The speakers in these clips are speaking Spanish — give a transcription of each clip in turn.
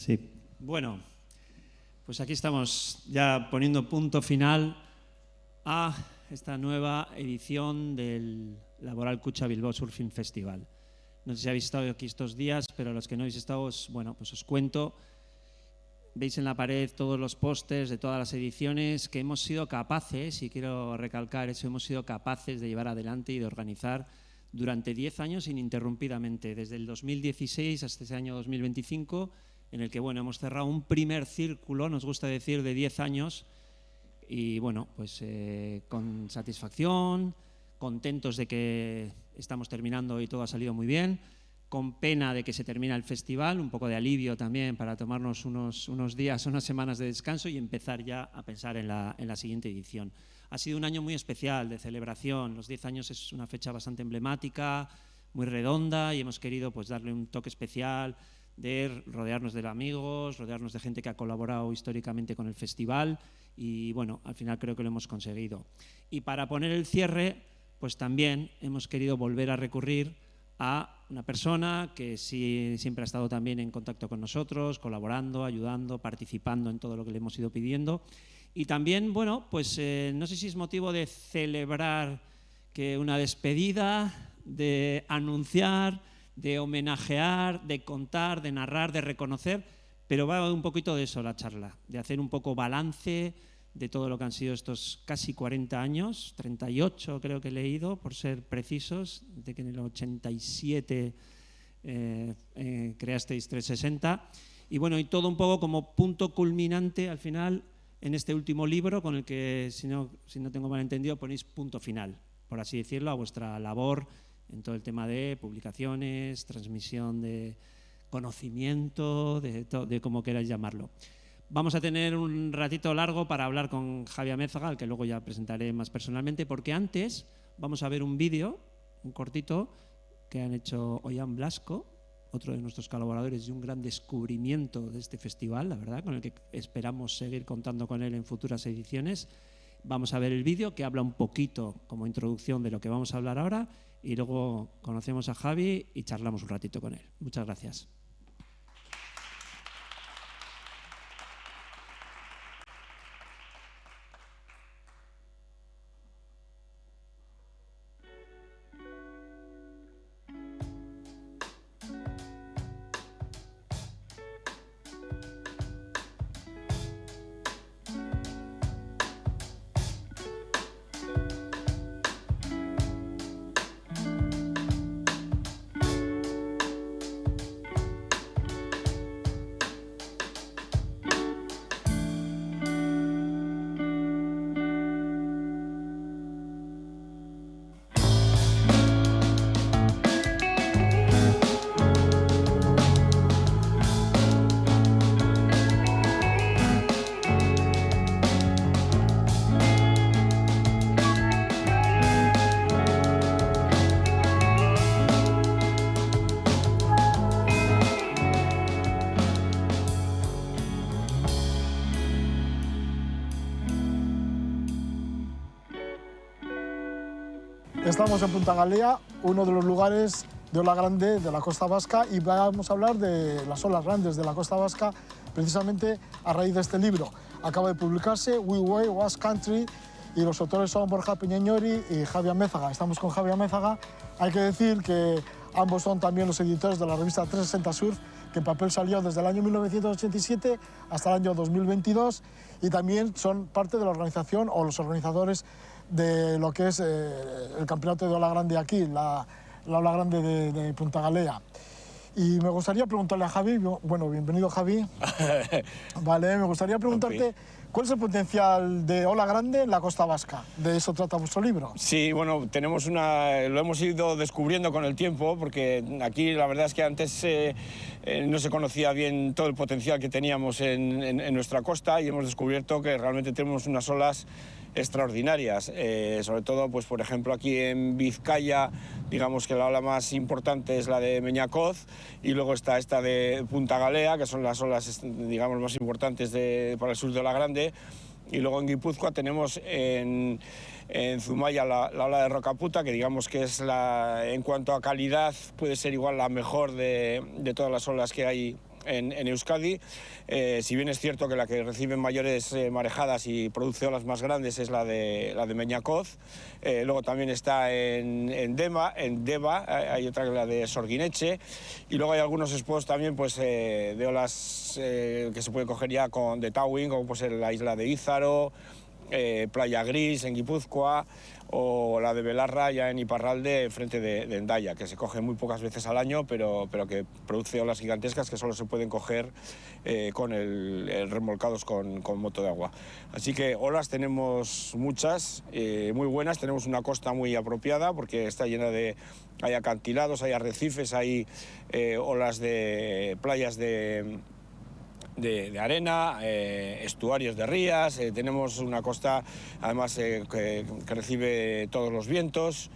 Sí. Bueno, pues aquí estamos ya poniendo punto final a esta nueva edición del Laboral Kutxa Bilbao Surfing Festival. No sé si habéis estado aquí estos días, pero los que no habéis estado, bueno, pues os cuento. Veis en la pared todos los pósters de todas las ediciones que hemos sido capaces, y quiero recalcar eso, hemos sido capaces de llevar adelante y de organizar durante 10 años ininterrumpidamente, desde el 2016 hasta este año 2025, en el que bueno, hemos cerrado un primer círculo, nos gusta decir, de 10 años, y bueno, pues con satisfacción, contentos de que estamos terminando y todo ha salido muy bien, con pena de que se termina el festival, un poco de alivio también para tomarnos unos días, unas semanas de descanso y empezar ya a pensar en la siguiente edición. Ha sido un año muy especial de celebración, los 10 años es una fecha bastante emblemática, muy redonda, y hemos querido pues darle un toque especial de rodearnos de amigos, rodearnos de gente que ha colaborado históricamente con el festival, y bueno, al final creo que lo hemos conseguido. Y para poner el cierre, pues también hemos querido volver a recurrir a una persona que sí, siempre ha estado también en contacto con nosotros, colaborando, ayudando, participando en todo lo que le hemos ido pidiendo. Y también, bueno, pues no sé si es motivo de celebrar que una despedida, de anunciar, de homenajear, de contar, de narrar, de reconocer, pero va un poquito de eso la charla, de hacer un poco balance de todo lo que han sido estos casi 40 años, 38 creo que he leído, por ser precisos, de que en el 87 creasteis 360, y bueno, y todo un poco como punto culminante al final en este último libro, con el que, si no tengo mal entendido, ponéis punto final, por así decirlo, a vuestra labor en todo el tema de publicaciones, transmisión de conocimiento, de como queráis llamarlo. Vamos a tener un ratito largo para hablar con Javi Amézaga, al que luego ya presentaré más personalmente, porque antes vamos a ver un vídeo, un cortito, que han hecho Ollán Blasco, otro de nuestros colaboradores y un gran descubrimiento de este festival, la verdad, con el que esperamos seguir contando con él en futuras ediciones. Vamos a ver el vídeo, que habla un poquito como introducción de lo que vamos a hablar ahora, y luego conocemos a Javi y charlamos un ratito con él. Muchas gracias. Estamos en Punta Galea, uno de los lugares de ola grande de la costa vasca, y vamos a hablar de las olas grandes de la costa vasca precisamente a raíz de este libro. Acaba de publicarse We Way Basque Country y los autores son Borja Piñeñori y Javi Amézaga. Estamos con Javi Amézaga. Hay que decir que ambos son también los editores de la revista 360 Surf, que en papel salió desde el año 1987 hasta el año 2022, y también son parte de la organización o los organizadores de lo que es el campeonato de ola grande aquí, la ola grande de Punta Galea. Y me gustaría preguntarle a Javi, bueno, bienvenido Javi. Vale, me gustaría preguntarte, ¿cuál es el potencial de ola grande en la costa vasca? De eso trata vuestro libro. Sí, bueno, lo hemos ido descubriendo con el tiempo, porque aquí la verdad es que antes no se conocía bien todo el potencial que teníamos en nuestra costa, y hemos descubierto que realmente tenemos unas olas extraordinarias, sobre todo, pues por ejemplo, aquí en Vizcaya, digamos que la ola más importante es la de Meñacoz, y luego está esta de Punta Galea, que son las olas, digamos, más importantes para el sur de Ola Grande, y luego en Guipúzcoa tenemos en Zumaya la ola de Rocaputa, que digamos que es en cuanto a calidad puede ser igual la mejor de todas las olas que hay en Euskadi. Si bien es cierto que la que recibe mayores marejadas y produce olas más grandes es la de Meñacoz. Luego también está en Deva, hay otra que es la de Sorguineche, y luego hay algunos spots también pues, de olas que se puede coger ya de towing, como puede ser la isla de Ízaro, Playa Gris en Guipúzcoa, o la de Belarra ya en Iparralde, frente de Hendaya, que se coge muy pocas veces al año, pero que produce olas gigantescas que solo se pueden coger con remolcados con moto de agua. Así que olas tenemos muchas, muy buenas. Tenemos una costa muy apropiada porque está llena hay acantilados, hay arrecifes, hay olas de playas de arena, estuarios de rías. Tenemos una costa además que recibe todos los vientos,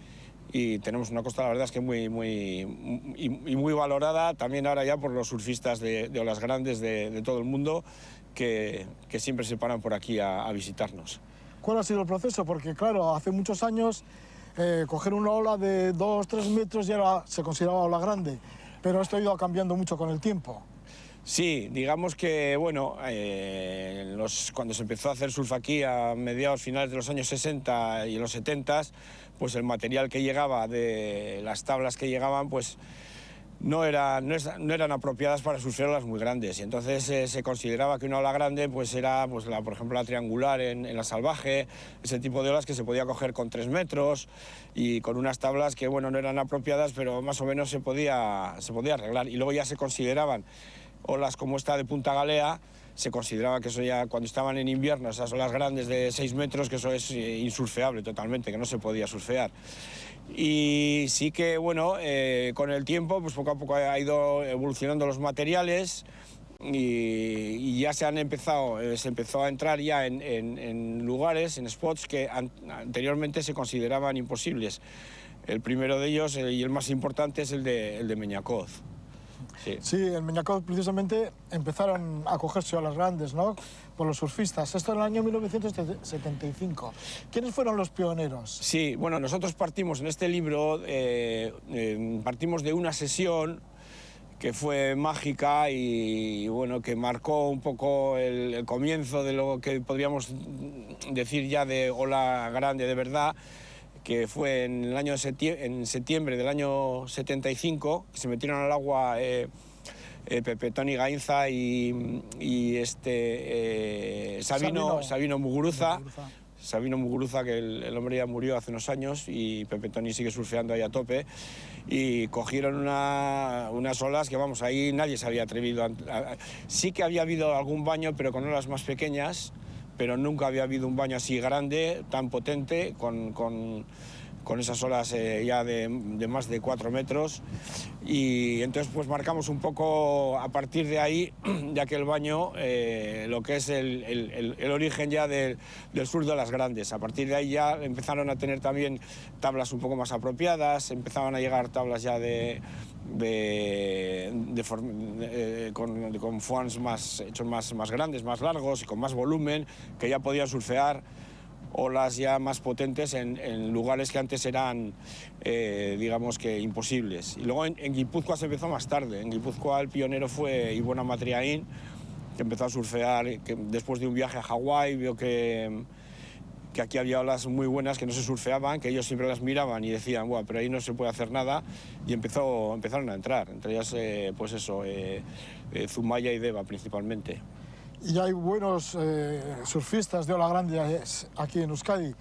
y tenemos una costa, la verdad es que muy valorada también ahora ya por los surfistas de olas grandes de todo el mundo que siempre se paran por aquí a visitarnos. ¿Cuál ha sido el proceso? Porque claro, hace muchos años coger una ola de 2-3 metros ya se consideraba ola grande, pero esto ha ido cambiando mucho con el tiempo. Sí, digamos que, bueno, cuando se empezó a hacer surf aquí a finales de los años 60 y en los 70, pues el material que llegaba, de las tablas que llegaban, pues no eran apropiadas para surfear olas muy grandes. Y entonces se consideraba que una ola grande pues era, pues, por ejemplo, la triangular en la Salvaje, ese tipo de olas que se podía coger con 3 metros y con unas tablas que, bueno, no eran apropiadas, pero más o menos se podía arreglar. Y luego ya se consideraban olas como esta de Punta Galea, se consideraba que eso ya, cuando estaban en invierno, esas olas grandes de 6 metros, que eso es insurfeable totalmente, que no se podía surfear. Y sí que, bueno, con el tiempo, pues poco a poco ha ido evolucionando los materiales y ya se empezó a entrar ya en lugares, en spots que anteriormente se consideraban imposibles. El primero de ellos y el más importante es el de Meñacoz. Sí, en Meñacoz precisamente empezaron a cogerse olas grandes, ¿no?, por los surfistas. Esto en el año 1975. ¿Quiénes fueron los pioneros? Sí, bueno, nosotros partimos en este libro, partimos de una sesión que fue mágica y bueno, que marcó un poco el comienzo de lo que podríamos decir ya de ola grande de verdad, que fue en septiembre del año 75, que se metieron al agua Pepe Toni Gainza y Sabino Muguruza. Sabino Muguruza, que el hombre ya murió hace unos años, y Pepe Toni sigue surfeando ahí a tope, y cogieron unas olas que, vamos, ahí nadie se había atrevido sí que había habido algún baño, pero con olas más pequeñas, pero nunca había habido un baño así grande, tan potente, con esas olas ya de más de 4 metros. Y entonces pues marcamos un poco a partir de ahí, de aquel baño, lo que es el origen ya del surf de las grandes. A partir de ahí ya empezaron a tener también tablas un poco más apropiadas, empezaban a llegar tablas ya con foams hechos más grandes, más largos y con más volumen, que ya podían surfear olas ya más potentes en lugares que antes eran, digamos que imposibles. Y luego en Guipúzcoa se empezó más tarde. En Guipúzcoa el pionero fue Ibona Matriaín, que empezó a surfear, que después de un viaje a Hawái vio que aquí había olas muy buenas que no se surfeaban, que ellos siempre las miraban y decían, "Buah, pero ahí no se puede hacer nada", y empezaron a entrar, entre ellas pues eso, Zumaya y Deva principalmente. Y hay buenos surfistas de ola grande aquí en Euskadi.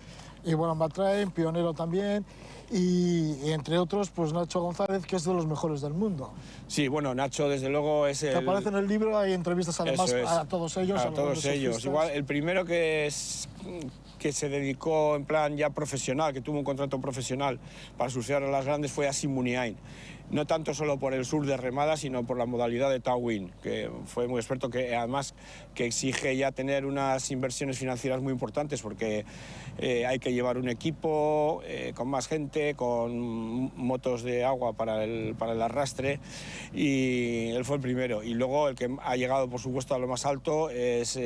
Ibona Matriaín, pionero también, y entre otros, pues Nacho González, que es de los mejores del mundo. Sí, bueno, Nacho desde luego es que aparece en el libro, hay entrevistas además a todos ellos. A todos ellos. Igual, el primero que se dedicó en plan ya profesional, que tuvo un contrato profesional para surfear a las grandes, fue Asim Muniain. No tanto solo por el surf de remada, sino por la modalidad de towing, que fue muy experto, que además que exige ya tener unas inversiones financieras muy importantes, porque hay que llevar un equipo con más gente, con motos de agua para el arrastre, y él fue el primero. Y luego el que ha llegado, por supuesto, a lo más alto es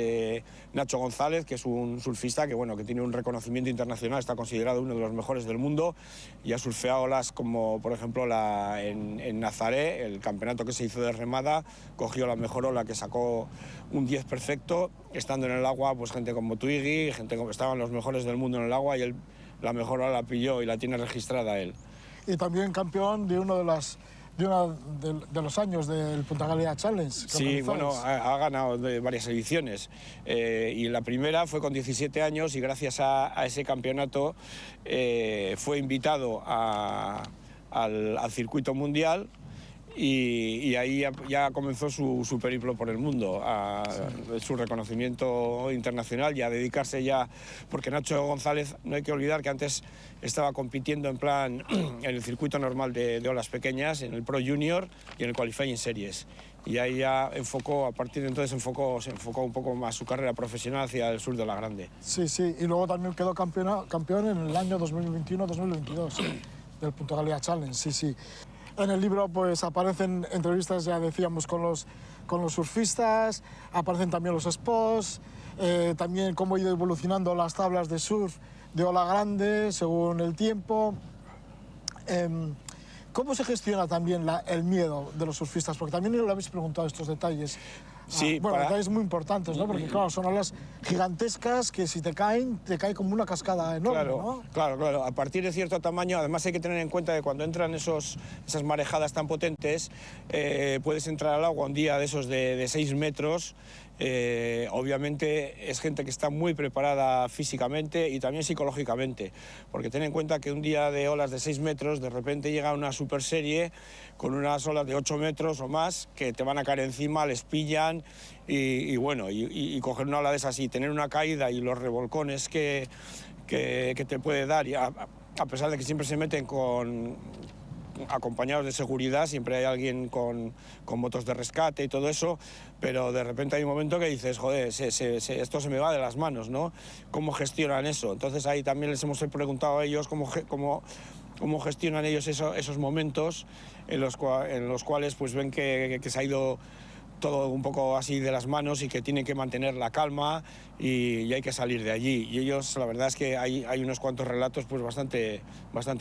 Nacho González, que es un surfista que, bueno, que tiene un reconocimiento internacional, está considerado uno de los mejores del mundo y ha surfeado olas como, por ejemplo, en Nazaré, el campeonato que se hizo de remada, cogió la mejor ola, que sacó un 10 perfecto, estando en el agua, pues gente como Twiggy, gente como estaban los mejores del mundo en el agua, y él la mejor ola la pilló y la tiene registrada él. Y también campeón de uno de los años del Punta Galea Challenge. Sí, bueno, ha ganado de varias ediciones y la primera fue con 17 años y gracias a ese campeonato fue invitado al circuito mundial y ahí ya comenzó su periplo por el mundo, su reconocimiento internacional y a dedicarse ya, porque Nacho González, no hay que olvidar que antes estaba compitiendo en plan en el circuito normal de olas pequeñas, en el Pro Junior y en el Qualifying Series. Y ahí ya enfocó, a partir de entonces se enfocó un poco más su carrera profesional hacia el sur de la Grande. Sí, sí, y luego también quedó campeón en el año 2021-2022 del Punta Galea Challenge, sí, sí. En el libro pues aparecen entrevistas, ya decíamos, con los surfistas, aparecen también los spots, también cómo ha ido evolucionando las tablas de surf de ola grande según el tiempo. ¿Cómo se gestiona también el miedo de los surfistas? Porque también le habéis preguntado estos detalles. Sí, bueno, detalles muy importantes, ¿no? Porque claro, son olas gigantescas que si te cae como una cascada enorme, claro, ¿no? Claro. A partir de cierto tamaño, además hay que tener en cuenta que cuando entran esas marejadas tan potentes, puedes entrar al agua un día de esos de 6 metros. Obviamente es gente que está muy preparada físicamente y también psicológicamente, porque ten en cuenta que un día de olas de 6 metros de repente llega una super serie con unas olas de 8 metros o más que te van a caer encima, les pillan y coger una ola de esas y tener una caída y los revolcones que te puede dar, y a pesar de que siempre se meten acompañados de seguridad, siempre hay alguien con motos de rescate y todo eso, pero de repente hay un momento que dices, joder, esto se me va de las manos, ¿no? ¿Cómo gestionan eso? Entonces ahí también les hemos preguntado a ellos cómo gestionan ellos esos momentos en los cuales pues ven que se ha ido todo un poco así de las manos y que tienen que mantener la calma y hay que salir de allí. Y ellos, la verdad es que hay unos cuantos relatos pues bastante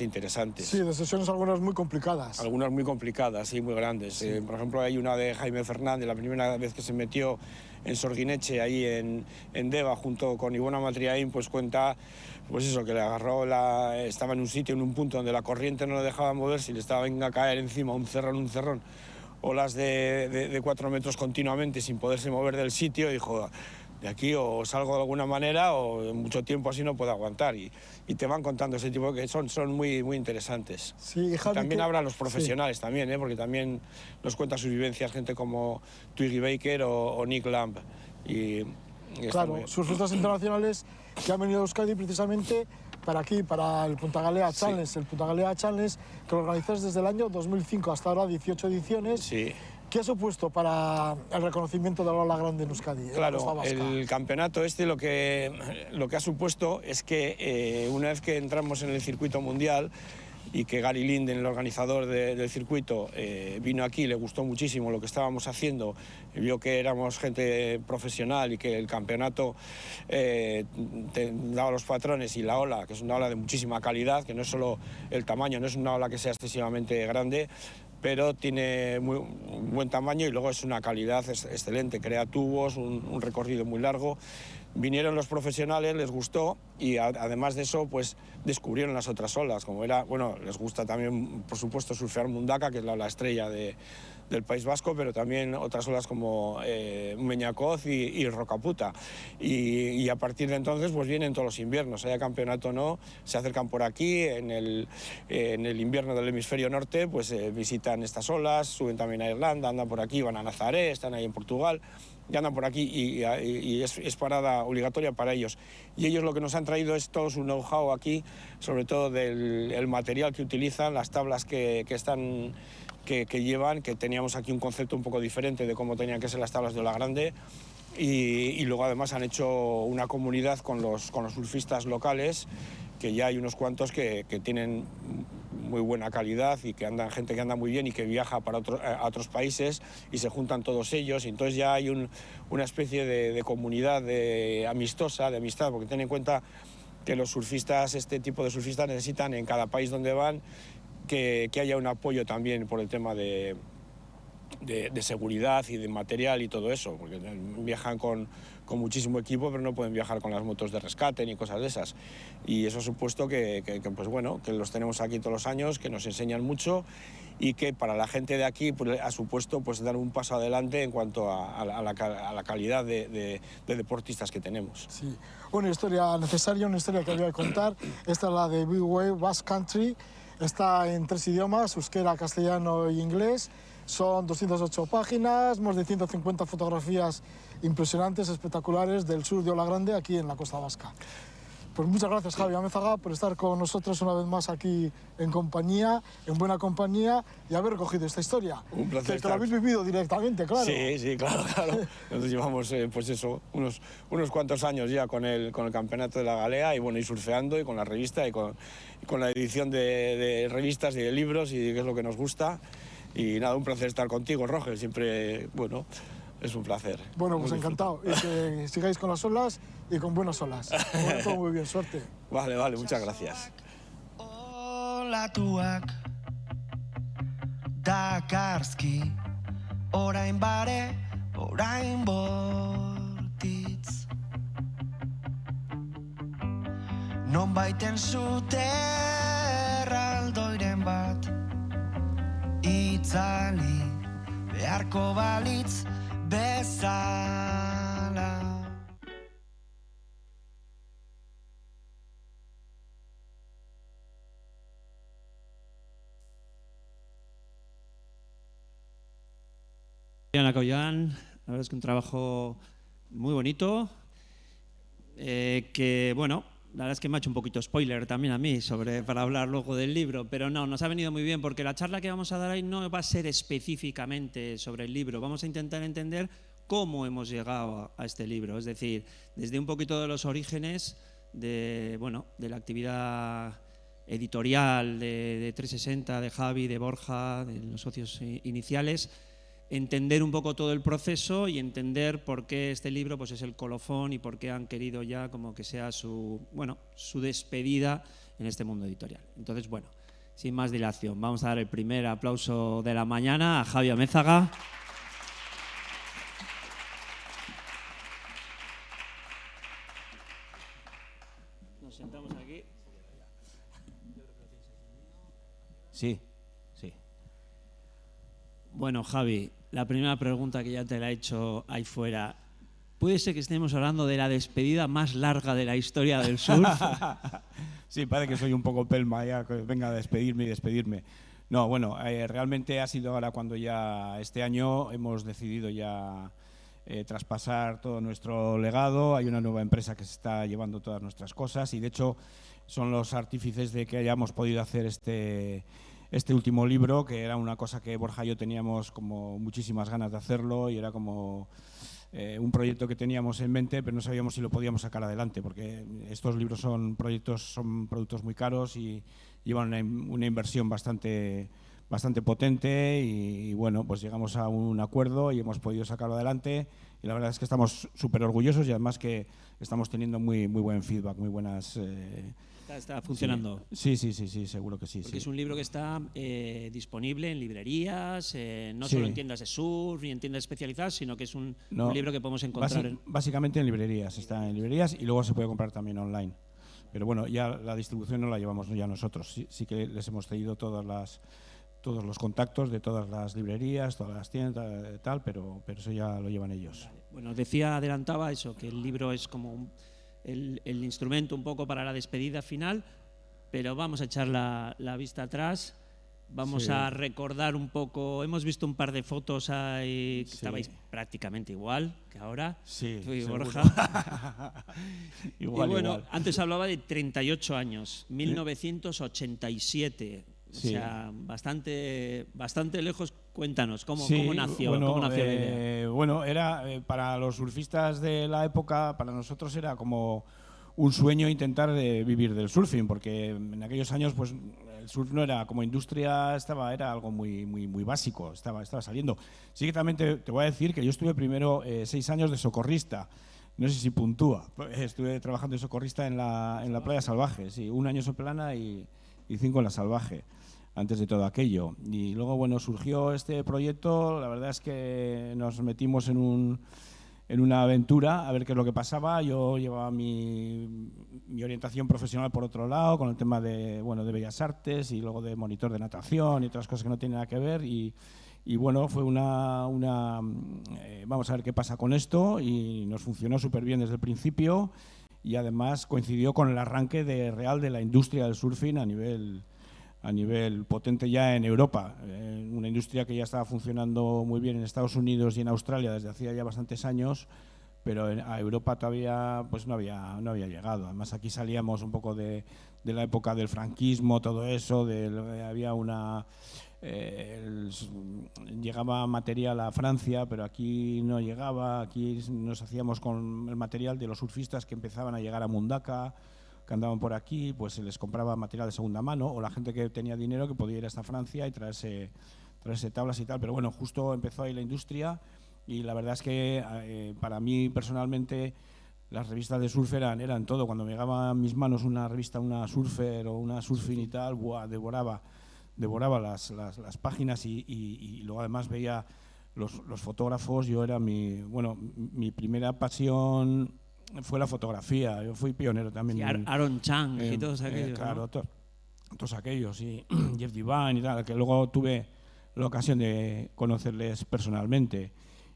interesantes. Sí, de sesiones algunas muy complicadas. Algunas muy complicadas, sí, muy grandes. Sí. Por ejemplo, hay una de Jaime Fernández, la primera vez que se metió en Sorguineche, ahí en Deva, junto con Ivona Matriaín, pues cuenta pues eso, que le agarró, estaba en un sitio, en un punto donde la corriente no le dejaba moverse y le estaba a caer encima un cerrón, olas de 4 metros continuamente sin poderse mover del sitio, y dijo, de aquí o salgo de alguna manera o mucho tiempo así no puedo aguantar. Y te van contando ese tipo que son muy interesantes. Sí, Javi, también habrá los profesionales, sí. También, porque también nos cuentan sus vivencias gente como Twiggy Baker o Nick Lamb. Claro, surfistas internacionales que han venido a Euskadi precisamente para el Punta Galea Challenge. Sí. El Punta Galea Challenge, que lo organizáis desde el año 2005 hasta ahora, 18 ediciones. Sí. ¿Qué ha supuesto para el reconocimiento de la ola grande en Euskadi? Claro, el campeonato lo que ha supuesto es que una vez que entramos en el circuito mundial y que Gary Linden, el organizador del circuito, vino aquí, le gustó muchísimo lo que estábamos haciendo, vio que éramos gente profesional y que el campeonato daba los patrones, y la ola, que es una ola de muchísima calidad, que no es solo el tamaño, no es una ola que sea excesivamente grande, pero tiene muy buen tamaño y luego es una calidad excelente, crea tubos, un recorrido muy largo. Vinieron los profesionales, les gustó, y además de eso pues descubrieron las otras olas, como era, bueno, les gusta también por supuesto surfear Mundaka, que es la ola estrella del País Vasco, pero también otras olas como Meñacoz y Rocaputa, y a partir de entonces pues vienen todos los inviernos, haya campeonato o no, se acercan por aquí, en el invierno del hemisferio norte pues visitan estas olas, suben también a Irlanda, andan por aquí, van a Nazaré, están ahí en Portugal, y andan por aquí y es parada obligatoria para ellos. Y ellos lo que nos han traído es todo su know-how aquí, sobre todo del material que utilizan, las tablas que llevan, que teníamos aquí un concepto un poco diferente de cómo tenían que ser las tablas de ola grande, y luego además han hecho una comunidad con los surfistas locales, que ya hay unos cuantos que tienen muy buena calidad y gente que anda muy bien y que viaja a otros países, y se juntan todos ellos, y entonces ya hay una especie de comunidad amistosa, de amistad, porque ten en cuenta que los surfistas, este tipo de surfistas necesitan en cada país donde van que haya un apoyo también por el tema de seguridad y de material y todo eso, porque viajan con muchísimo equipo, pero no pueden viajar con las motos de rescate ni cosas de esas. Y eso ha supuesto pues bueno, que los tenemos aquí todos los años, que nos enseñan mucho y que para la gente de aquí pues, ha supuesto pues, dar un paso adelante en cuanto a la calidad de deportistas que tenemos. Sí, una historia necesaria, una historia que había que contar. Esta es la de Big Wave Basque Country. Está en 3 idiomas, euskera, castellano e inglés. Son 208 páginas, más de 150 fotografías impresionantes, espectaculares del sur de Ola Grande, aquí en la costa vasca. Pues muchas gracias, Javi Amézaga, por estar con nosotros una vez más aquí en compañía, en buena compañía, y haber recogido esta historia. Un placer. Que lo habéis vivido directamente, claro. Sí, claro. Nosotros llevamos, pues eso, unos cuantos años ya con el campeonato de la galea y bueno, y surfeando y con la revista y con la edición de revistas y de libros, y que es lo que nos gusta. Y nada, un placer estar contigo, Roger, siempre, bueno, es un placer. Bueno, pues encantado, y que sigáis con las olas y con buenas olas. Todo muy bien, suerte. Vale, muchas gracias. Olatuak dakarski, orain bare, orain bortitz. Non baiten zute erraldoiren bat itzali beharko balitz bezala. Ana Collán, la verdad es que un trabajo muy bonito, que bueno, la verdad es que me ha hecho un poquito spoiler también a mí para hablar luego del libro, pero no, nos ha venido muy bien porque la charla que vamos a dar ahí no va a ser específicamente sobre el libro, vamos a intentar entender cómo hemos llegado a este libro, es decir, desde un poquito de los orígenes de la actividad editorial de 360, de Javi, de Borja, de los socios iniciales, entender un poco todo el proceso y entender por qué este libro pues, es el colofón y por qué han querido ya como que sea su despedida en este mundo editorial. Entonces, bueno, sin más dilación, vamos a dar el primer aplauso de la mañana a Javi Amézaga. Nos sentamos aquí. Sí. Bueno, Javi, la primera pregunta que ya te la he hecho ahí fuera. ¿Puede ser que estemos hablando de la despedida más larga de la historia del surf? Sí, parece que soy un poco pelma ya, que venga a despedirme. No, bueno, realmente ha sido ahora cuando ya este año hemos decidido ya traspasar todo nuestro legado. Hay una nueva empresa que se está llevando todas nuestras cosas y de hecho son los artífices de que hayamos podido hacer este último libro, que era una cosa que Borja y yo teníamos como muchísimas ganas de hacerlo y era como un proyecto que teníamos en mente, pero no sabíamos si lo podíamos sacar adelante, porque estos libros son productos muy caros y llevan una inversión bastante potente y bueno, pues llegamos a un acuerdo y hemos podido sacarlo adelante y la verdad es que estamos súper orgullosos y además que estamos teniendo muy buen feedback, muy buenas... Está funcionando. Sí, seguro que sí. Porque es un libro que está disponible en librerías, no Sí. solo en tiendas de surf ni en tiendas especializadas, sino que es un libro que podemos encontrar. Básicamente en librerías, está en librerías y luego se puede comprar también online. Pero bueno, ya la distribución no la llevamos ya nosotros. Sí que les hemos cedido todos los contactos de todas las librerías, todas las tiendas, tal, pero eso ya lo llevan ellos. Vale. Bueno, adelantaba eso, que el libro es como el instrumento un poco para la despedida final, pero vamos a echar la vista atrás, vamos a recordar un poco, hemos visto un par de fotos ahí que estabais prácticamente igual que ahora, Sí, tú y seguro. Borja. igual, y bueno, igual. antes hablaba de 38 años, 1987, Sí. o sea, bastante lejos. Cuéntanos, ¿cómo nació? Bueno, ¿Cómo nació la idea? Bueno, era para los surfistas de la época, para nosotros era como un sueño intentar vivir del surfing, porque en aquellos años pues el surf no era como industria, era algo muy básico, estaba saliendo. Sí que también te voy a decir que yo estuve primero 6 años de socorrista, no sé si puntúa. Estuve trabajando de socorrista en la playa Salvaje, sí, 1 año en Soplana y 5 en la Salvaje, antes de todo aquello. Y luego, bueno, surgió este proyecto, la verdad es que nos metimos en una aventura a ver qué es lo que pasaba. Yo llevaba mi orientación profesional por otro lado, con el tema de Bellas Artes y luego de monitor de natación y otras cosas que no tienen nada que ver. Y bueno, fue vamos a ver qué pasa con esto, y nos funcionó súper bien desde el principio, y además coincidió con el arranque real de la industria del surfing a nivel potente ya en Europa. Una industria que ya estaba funcionando muy bien en Estados Unidos y en Australia desde hacía ya bastantes años, pero a Europa todavía pues no había llegado. Además, aquí salíamos un poco de la época del franquismo, todo eso, llegaba material a Francia, pero aquí no llegaba. Aquí nos hacíamos con el material de los surfistas que empezaban a llegar a Mundaka, que andaban por aquí, pues se les compraba material de segunda mano, o la gente que tenía dinero que podía ir hasta Francia y traerse tablas y tal. Pero bueno, justo empezó ahí la industria, y la verdad es que para mí personalmente las revistas de surf eran todo. Cuando me llegaba a mis manos una revista, una Surfer o una Surfing y tal, devoraba las páginas, y luego además veía los fotógrafos. Yo era mi primera pasión fue la fotografía. Yo fui pionero también. Sí, Aaron Chang y todos aquellos. Claro, ¿no? todos aquellos, y Jeff Divine y tal, que luego tuve la ocasión de conocerles personalmente.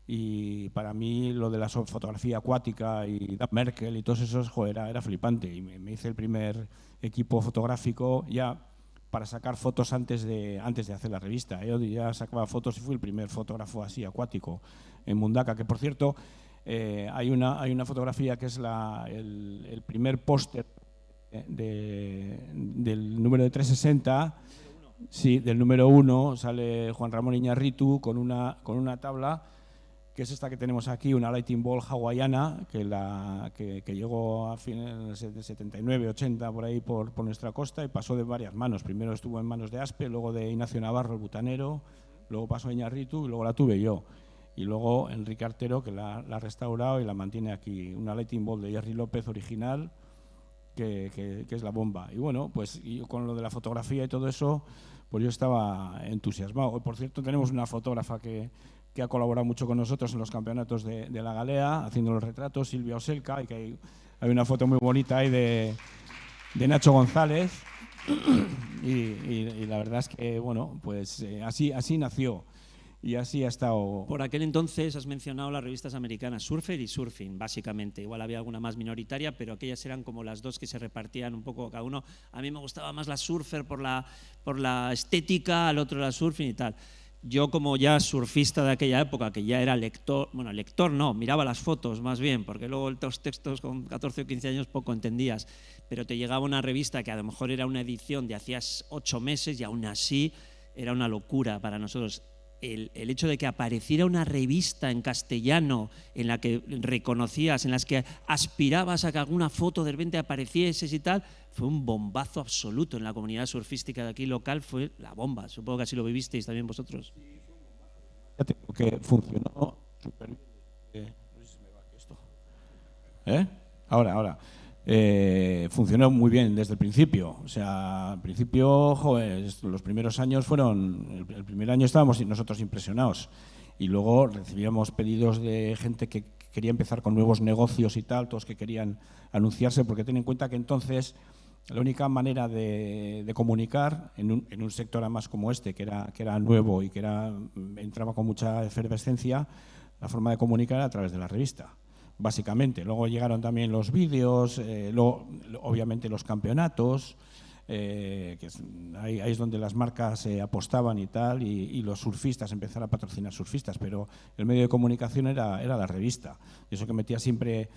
Y para mí lo de la fotografía acuática y Dan Merkel y todos esos, joder, era flipante. Y me hice el primer equipo fotográfico ya para sacar fotos antes de hacer la revista. Yo ya sacaba fotos y fui el primer fotógrafo así acuático en Mundaka, que por cierto hay una fotografía que es el primer póster del número de 360. Sí, del número 1 sale Juan Ramón Iñárritu con una tabla, que es esta que tenemos aquí, una Lighting Ball hawaiana, que llegó a finales del 79, 80, por ahí, por nuestra costa, y pasó de varias manos. Primero estuvo en manos de Aspe, luego de Ignacio Navarro, el butanero, luego pasó a Iñárritu, y luego la tuve yo. Y luego Enrique Artero, que la ha restaurado y la mantiene aquí. Una Lighting Ball de Jerry López original, que es la bomba. Y bueno, pues con lo de la fotografía y todo eso, pues yo estaba entusiasmado. Hoy, por cierto, tenemos una fotógrafa que ha colaborado mucho con nosotros en los campeonatos de la Galea, haciendo los retratos, Silvia Oselka, y que hay una foto muy bonita ahí de Nacho González. Y la verdad es que, bueno, pues así nació. Y así ha estado. Por aquel entonces has mencionado las revistas americanas, Surfer y Surfing, básicamente. Igual había alguna más minoritaria, pero aquellas eran como las dos que se repartían un poco cada uno. A mí me gustaba más la Surfer por la estética, al otro la Surfing y tal. Yo, como ya surfista de aquella época, que ya era lector no, miraba las fotos más bien, porque luego los textos con 14 o 15 años poco entendías, pero te llegaba una revista que a lo mejor era una edición de hacía 8 meses y aún así era una locura para nosotros. El hecho de que apareciera una revista en castellano en la que reconocías, en las que aspirabas a que alguna foto de repente aparecieses y tal, fue un bombazo absoluto en la comunidad surfística de aquí local, fue la bomba. Supongo que así lo vivisteis también vosotros. Ya te digo que funcionó súper bien. No sé si me va aquí esto. Ahora. Funcionó muy bien desde el principio. O sea, al principio, joder, los primeros años fueron. El primer año estábamos nosotros impresionados, y luego recibíamos pedidos de gente que quería empezar con nuevos negocios y tal, todos que querían anunciarse, porque ten en cuenta que entonces la única manera de comunicar en un sector además como este, que era nuevo y que entraba con mucha efervescencia, la forma de comunicar era a través de la revista. Básicamente. Luego llegaron también los vídeos, obviamente los campeonatos, ahí es donde las marcas apostaban y tal, y los surfistas empezaron a patrocinar surfistas, pero el medio de comunicación era la revista. Y eso que metía siempre,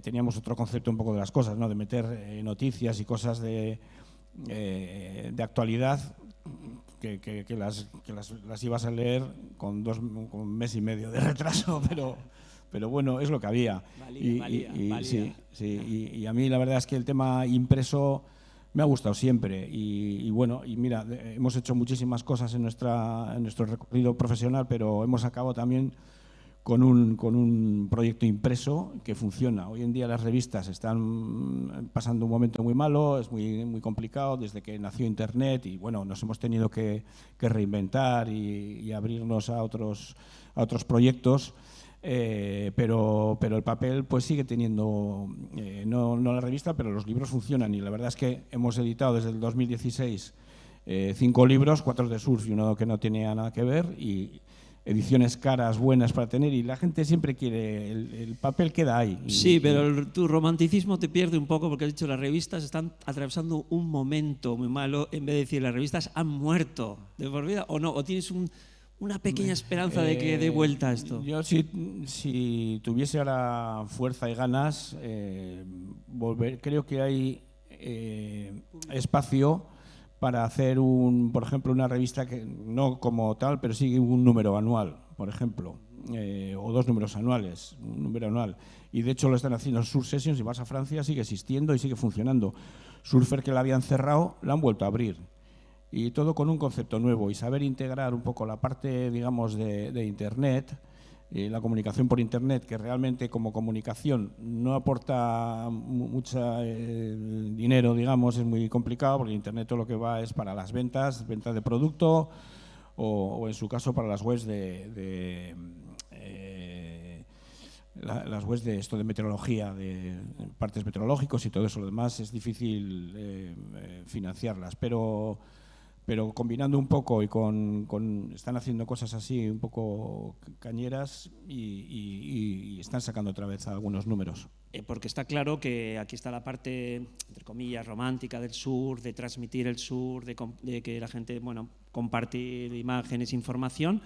teníamos otro concepto un poco de las cosas, ¿no? De meter noticias y cosas de actualidad que las ibas a leer con un mes y medio de retraso, pero bueno, es lo que había. Valía. Sí, y a mí la verdad es que el tema impreso me ha gustado siempre. Y bueno, y mira, hemos hecho muchísimas cosas en nuestro recorrido profesional, pero hemos acabado también con un proyecto impreso que funciona. Hoy en día las revistas están pasando un momento muy malo, es muy complicado desde que nació Internet y bueno, nos hemos tenido que reinventar y abrirnos a otros proyectos, pero el papel pues sigue teniendo, no la revista, pero los libros funcionan y la verdad es que hemos editado desde el 2016 5 libros, 4 de surf y uno que no tenía nada que ver y ediciones caras, buenas para tener y la gente siempre quiere, el papel queda ahí. Sí, pero tu romanticismo te pierde un poco porque has dicho las revistas están atravesando un momento muy malo en vez de decir las revistas han muerto de por vida o no, o tienes una pequeña esperanza de que dé vuelta a esto. Yo si tuviese ahora fuerza y ganas, creo que hay espacio para hacer, por ejemplo, una revista que no como tal, pero sí un número anual, por ejemplo, o 2 números anuales, un número anual. Y de hecho lo están haciendo Surf Sessions, si vas a Francia sigue existiendo y sigue funcionando. Surfer que la habían cerrado, la han vuelto a abrir. Y todo con un concepto nuevo y saber integrar un poco la parte, digamos, de Internet, la comunicación por Internet, que realmente como comunicación no aporta mucho dinero, digamos, es muy complicado, porque Internet todo lo que va es para las ventas de producto o en su caso para las webs las webs de esto de meteorología, de partes meteorológicos y todo eso. Lo demás es difícil financiarlas, pero combinando un poco y están haciendo cosas así un poco cañeras y están sacando otra vez algunos números. Porque está claro que aquí está la parte, entre comillas, romántica del surf, de transmitir el surf, de que la gente, bueno, compartir imágenes, información,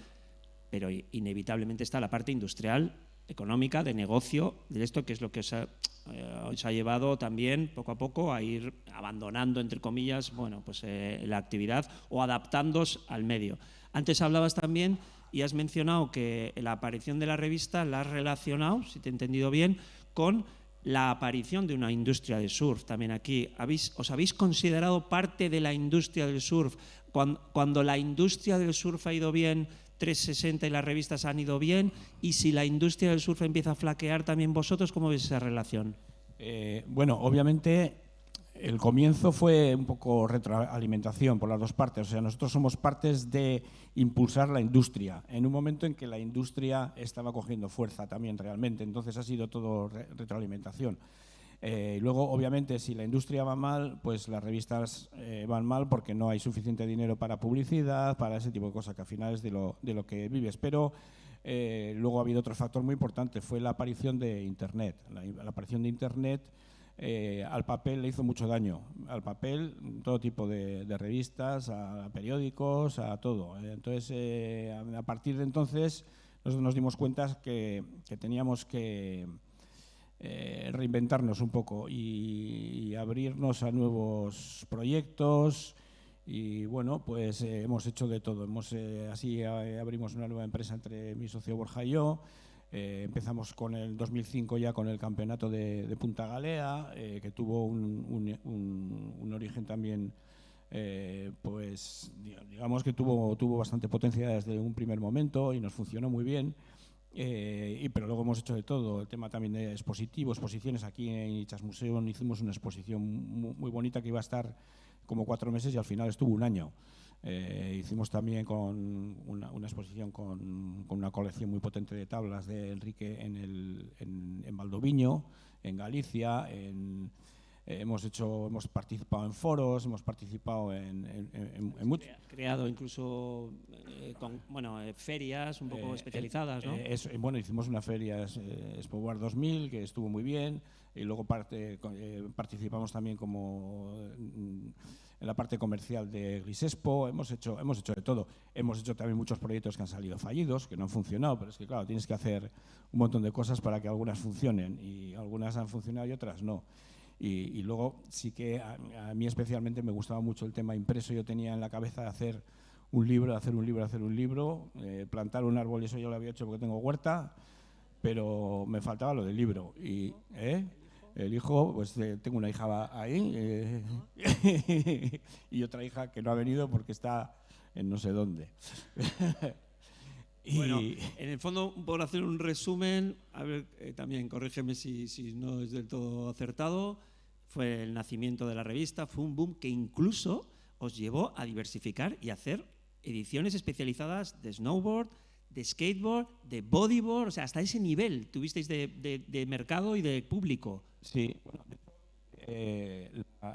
pero inevitablemente está la parte industrial, económica, de negocio, de esto que es lo que os ha llevado también poco a poco a ir abandonando, entre comillas, bueno, pues, la actividad o adaptándoos al medio. Antes hablabas también y has mencionado que la aparición de la revista la has relacionado, si te he entendido bien, con la aparición de una industria del surf. También aquí, ¿os habéis considerado parte de la industria del surf? Cuando la industria del surf ha ido bien, 360 y las revistas han ido bien, y si la industria del surf empieza a flaquear también vosotros, ¿cómo veis esa relación? Bueno, obviamente el comienzo fue un poco retroalimentación por las dos partes, o sea, nosotros somos partes de impulsar la industria, en un momento en que la industria estaba cogiendo fuerza también realmente, entonces ha sido todo retroalimentación. Luego, obviamente, si la industria va mal, pues las revistas van mal porque no hay suficiente dinero para publicidad, para ese tipo de cosas, que al final es de lo que vives. Pero luego ha habido otro factor muy importante, fue la aparición de Internet. La aparición de Internet al papel le hizo mucho daño. Al papel, todo tipo de revistas, a periódicos, a todo. Entonces, a partir de entonces, nosotros nos dimos cuenta que teníamos que reinventarnos un poco y abrirnos a nuevos proyectos y bueno, pues hemos hecho de todo. Así abrimos una nueva empresa entre mi socio Borja y yo. Empezamos con el 2005 ya con el campeonato de Punta Galea, que tuvo un origen también, pues digamos que tuvo bastante potencia desde un primer momento y nos funcionó muy bien. Pero luego hemos hecho de todo, el tema también de exposiciones. Aquí en Itxasmuseum hicimos una exposición muy bonita que iba a estar como 4 meses y al final estuvo 1 año. Hicimos también con una exposición con una colección muy potente de tablas de Enrique en Valdoviño, en Galicia, hemos participado en foros, hemos participado en creado incluso ferias un poco especializadas, ¿no? Bueno, hicimos una feria Expo War 2000 que estuvo muy bien y luego participamos también como en la parte comercial de Grisexpo. Hemos hecho de todo. Hemos hecho también muchos proyectos que han salido fallidos, que no han funcionado, pero es que claro, tienes que hacer un montón de cosas para que algunas funcionen y algunas han funcionado y otras no. Y luego sí que a mí especialmente me gustaba mucho el tema impreso. Yo tenía en la cabeza de hacer un libro, plantar un árbol, y eso yo lo había hecho porque tengo huerta, pero me faltaba lo del libro. Y el hijo, pues tengo una hija ahí y otra hija que no ha venido porque está en no sé dónde. Bueno, en el fondo, por hacer un resumen, a ver, también corrígeme si no es del todo acertado, fue el nacimiento de la revista, fue un boom que incluso os llevó a diversificar y hacer ediciones especializadas de snowboard, de skateboard, de bodyboard, o sea, hasta ese nivel tuvisteis de mercado y de público. Sí, bueno,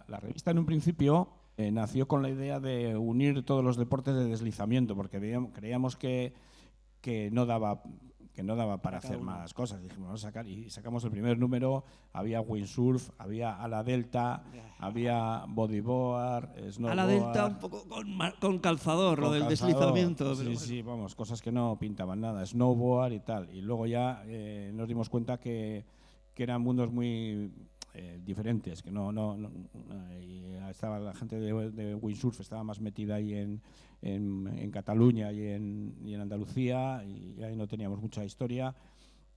la revista en un principio nació con la idea de unir todos los deportes de deslizamiento, porque creíamos que no daba para hacer más cosas. Dijimos, vamos a sacar, y sacamos el primer número. Había windsurf, había ala delta, había bodyboard, snowboard. Ala delta un poco con calzador, lo del deslizamiento. Sí, sí, vamos, cosas que no pintaban nada, snowboard y tal. Y luego ya nos dimos cuenta que eran mundos muy diferentes, que y estaba la gente de windsurf estaba más metida ahí en Cataluña y en Andalucía, y ahí no teníamos mucha historia.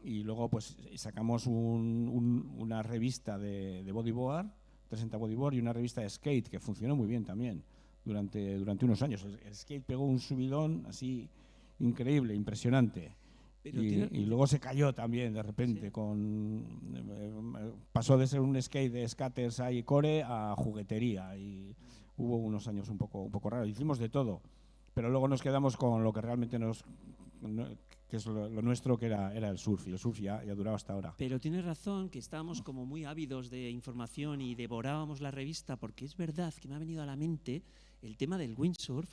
Y luego pues sacamos una revista de bodyboard, 360 Bodyboard, y una revista de skate que funcionó muy bien también durante unos años. El skate pegó un subidón así increíble, impresionante. Y luego se cayó también de repente, sí. Pasó de ser un skate de skaters y core a juguetería, y hubo unos años un poco raros. Hicimos de todo, pero luego nos quedamos con lo que realmente que es lo nuestro, que era el surf, y el surf ya duraba hasta ahora. Pero tienes razón, que estábamos como muy ávidos de información y devorábamos la revista, porque es verdad que me ha venido a la mente el tema del windsurf.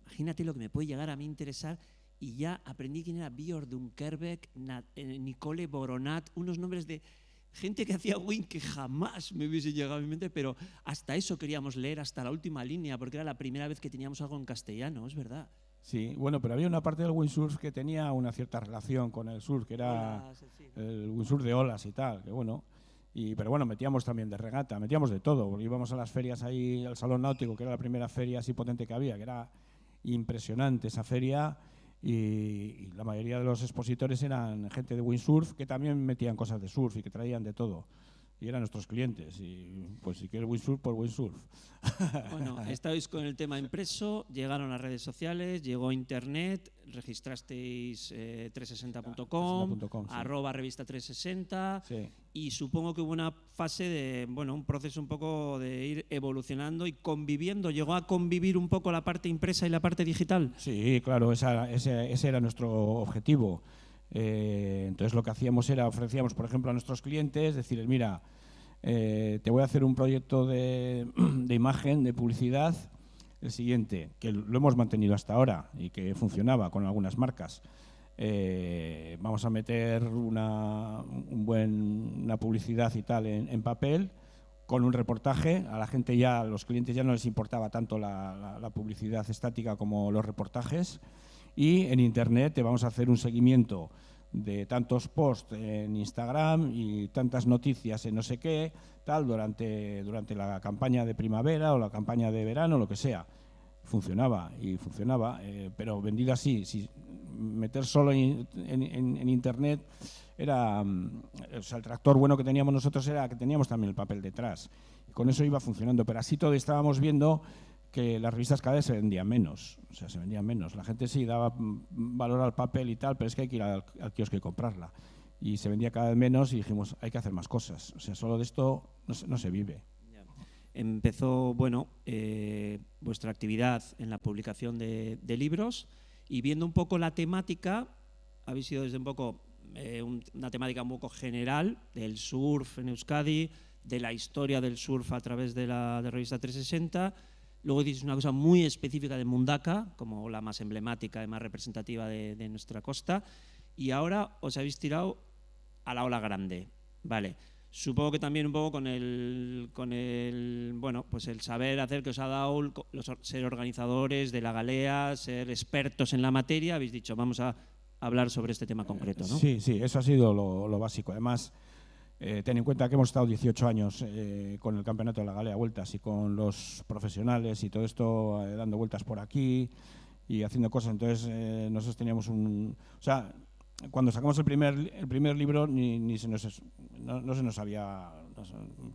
Imagínate lo que me puede llegar a mí interesar. Y ya aprendí quién era Björn Dunkerbeck, Nicole Boronat, unos nombres de gente que hacía wind que jamás me hubiese llegado a mi mente, pero hasta eso queríamos leer, hasta la última línea, porque era la primera vez que teníamos algo en castellano, es verdad. Sí, bueno, pero había una parte del windsurf que tenía una cierta relación con el surf, que era el windsurf de olas y tal, que bueno. Pero bueno, metíamos también de regata, metíamos de todo, porque íbamos a las ferias ahí, al Salón Náutico, que era la primera feria así potente que había, que era impresionante esa feria. Y la mayoría de los expositores eran gente de windsurf, que también metían cosas de surf y que traían de todo. Y eran nuestros clientes. Y pues si quieres windsurf, por windsurf. Bueno, estabais con el tema impreso, llegaron las redes sociales, llegó internet, registrasteis 360.com, sí. @revista 360, sí. Y supongo que hubo una fase de, bueno, un proceso un poco de ir evolucionando y conviviendo. ¿Llegó a convivir un poco la parte impresa y la parte digital? Sí, claro, ese era nuestro objetivo. Entonces lo que hacíamos era, ofrecíamos, por ejemplo, a nuestros clientes, decirles, mira, te voy a hacer un proyecto de imagen, de publicidad, el siguiente, que lo hemos mantenido hasta ahora y que funcionaba con algunas marcas. Vamos a meter una publicidad y tal en papel, con un reportaje. A la gente ya, a los clientes ya no les importaba tanto la publicidad estática como los reportajes. Y en internet te vamos a hacer un seguimiento de tantos posts en Instagram y tantas noticias en no sé qué, tal, durante la campaña de primavera o la campaña de verano, lo que sea. Funcionaba, pero vendido así, meter solo en internet era, o sea, el tractor bueno que teníamos nosotros era que teníamos también el papel detrás, y con eso iba funcionando, pero así todo estábamos viendo que las revistas cada vez se vendían menos, o sea, se vendían menos. La gente sí daba valor al papel y tal, pero es que hay que ir al kiosco y comprarla, y se vendía cada vez menos, y dijimos, hay que hacer más cosas, o sea, solo de esto no se vive. Empezó, bueno, vuestra actividad en la publicación de libros, y viendo un poco la temática, habéis sido desde un poco una temática un poco general del surf en Euskadi, de la historia del surf a través de la revista 360. Luego hiciste una cosa muy específica de Mundaka, como la más emblemática y más representativa de nuestra costa, y ahora os habéis tirado a la ola grande, ¿vale? Supongo que también un poco con el bueno, pues el saber hacer que os ha dado ser organizadores de la Galea, ser expertos en la materia, habéis dicho, vamos a hablar sobre este tema concreto, ¿no? Sí, eso ha sido lo básico. Además, ten en cuenta que hemos estado 18 años con el Campeonato de la Galea Vueltas y con los profesionales y todo esto dando vueltas por aquí y haciendo cosas. Entonces, nosotros teníamos o sea, cuando sacamos el primer libro no se nos había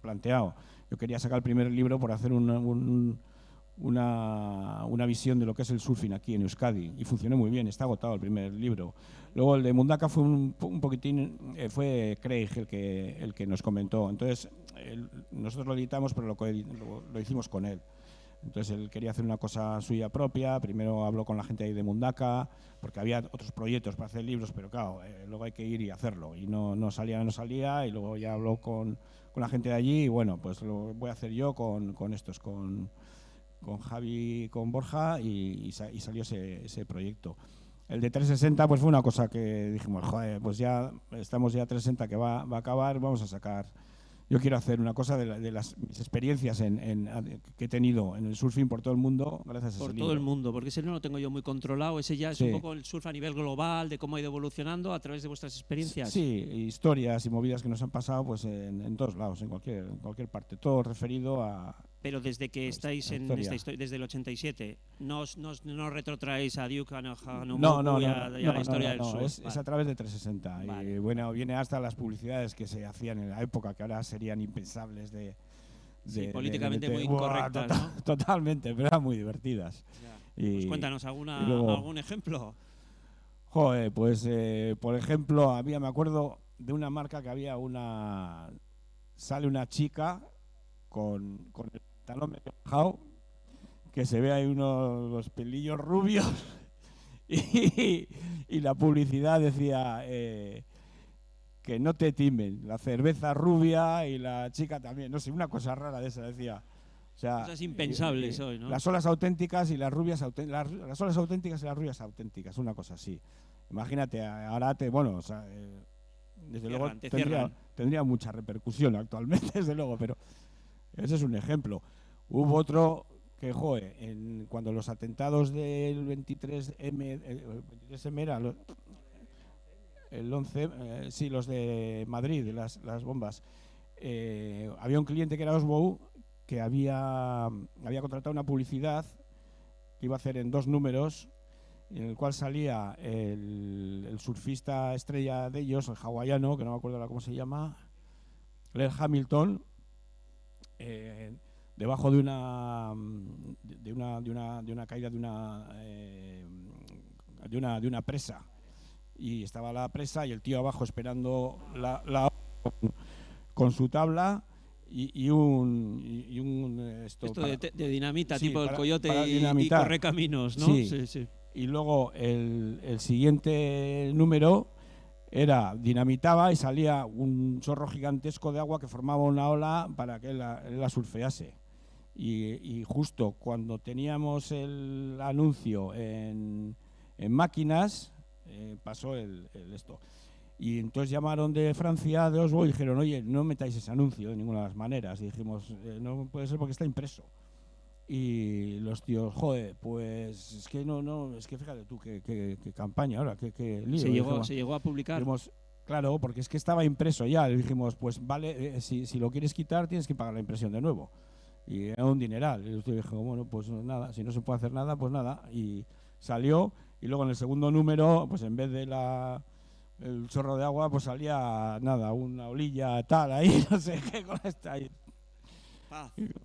planteado. Yo quería sacar el primer libro por hacer un una visión de lo que es el surfing aquí en Euskadi y funcionó muy bien, está agotado el primer libro. Luego el de Mundaka fue un poquitín, fue Craig el que nos comentó, entonces nosotros lo editamos pero lo hicimos con él. Entonces él quería hacer una cosa suya propia, primero habló con la gente ahí de Mundaka, porque había otros proyectos para hacer libros, pero claro, luego hay que ir y hacerlo, y no salía, y luego ya habló con la gente de allí, y bueno, pues lo voy a hacer yo con estos, con Javi, con Borja, y salió ese proyecto. El de 360 pues fue una cosa que dijimos, joder, pues ya estamos ya 360 que va a acabar, vamos a sacar. Yo quiero hacer una cosa de mis experiencias que he tenido en el surfing por todo el mundo, gracias a ese libro. Por todo el mundo, porque ese no lo tengo yo muy controlado. Ese ya es un poco el surf a nivel global, de cómo ha ido evolucionando a través de vuestras experiencias. Sí, historias y movidas que nos han pasado pues en todos lados, en cualquier parte. Todo referido a... Pero desde que estáis en esta historia, desde el 87, no retrotraéis a Duke Hanumuku y a la historia del surf. Es a través de 360. Vale. Y bueno, viene hasta las publicidades que se hacían en la época, que ahora serían impensables políticamente muy incorrectas, ¿no? Totalmente, pero eran muy divertidas. Pues cuéntanos algún ejemplo. Joder, pues por ejemplo, me acuerdo de una marca que sale una chica con el pantalón medio bajado, que se ve ahí los pelillos rubios y la publicidad decía que no te timen, la cerveza rubia y la chica también, no sé, una cosa rara de esa decía. O sea, cosas impensables hoy, ¿no? Las olas auténticas y las rubias las olas auténticas y las rubias auténticas, una cosa así. Imagínate, ahora desde luego tendría mucha repercusión actualmente, desde luego, pero ese es un ejemplo. Hubo otro que, joder, cuando los atentados del 23M, el 23M era el 11, sí, los de Madrid, las bombas. Había un cliente que era Osbow que había contratado una publicidad que iba a hacer en 2 números, en el cual salía el surfista estrella de ellos, el hawaiano, que no me acuerdo ahora cómo se llama, Lel Hamilton, debajo de una caída de una presa, y estaba la presa y el tío abajo esperando con su tabla y esto de dinamita, sí, tipo el coyote y correcaminos, ¿no? Sí. Y luego el siguiente número era dinamitaba y salía un chorro gigantesco de agua que formaba una ola para que él la surfease. Y justo cuando teníamos el anuncio en máquinas, pasó esto. Y entonces llamaron de Francia, de Oslo, y dijeron, oye, no metáis ese anuncio de ninguna de las maneras. Y dijimos, no puede ser porque está impreso. Y los tíos, joder, pues es que es que fíjate tú qué campaña ahora, qué lío. Se llegó a publicar. Dijimos, claro, porque es que estaba impreso ya. Le dijimos, pues vale, si lo quieres quitar tienes que pagar la impresión de nuevo. Y era un dineral. Y el tío dijo, bueno, pues nada, si no se puede hacer nada, pues nada. Y salió, y luego en el segundo número, pues en vez de el chorro de agua, pues salía nada, una olilla tal ahí, no sé qué con esta ahí.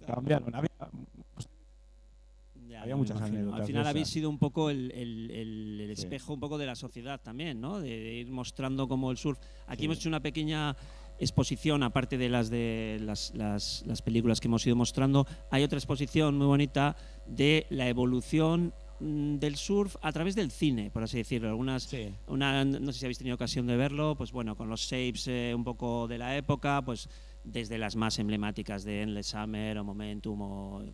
Cambiaron, había muchas anécdotas. Al final habéis sido un poco el espejo un poco de la sociedad también, ¿no? De ir mostrando cómo el surf. Aquí hemos hecho una pequeña exposición, aparte de las películas que hemos ido mostrando. Hay otra exposición muy bonita de la evolución del surf a través del cine, por así decirlo. No sé si habéis tenido ocasión de verlo, pues bueno, con los shapes un poco de la época, pues desde las más emblemáticas de Endless Summer o Momentum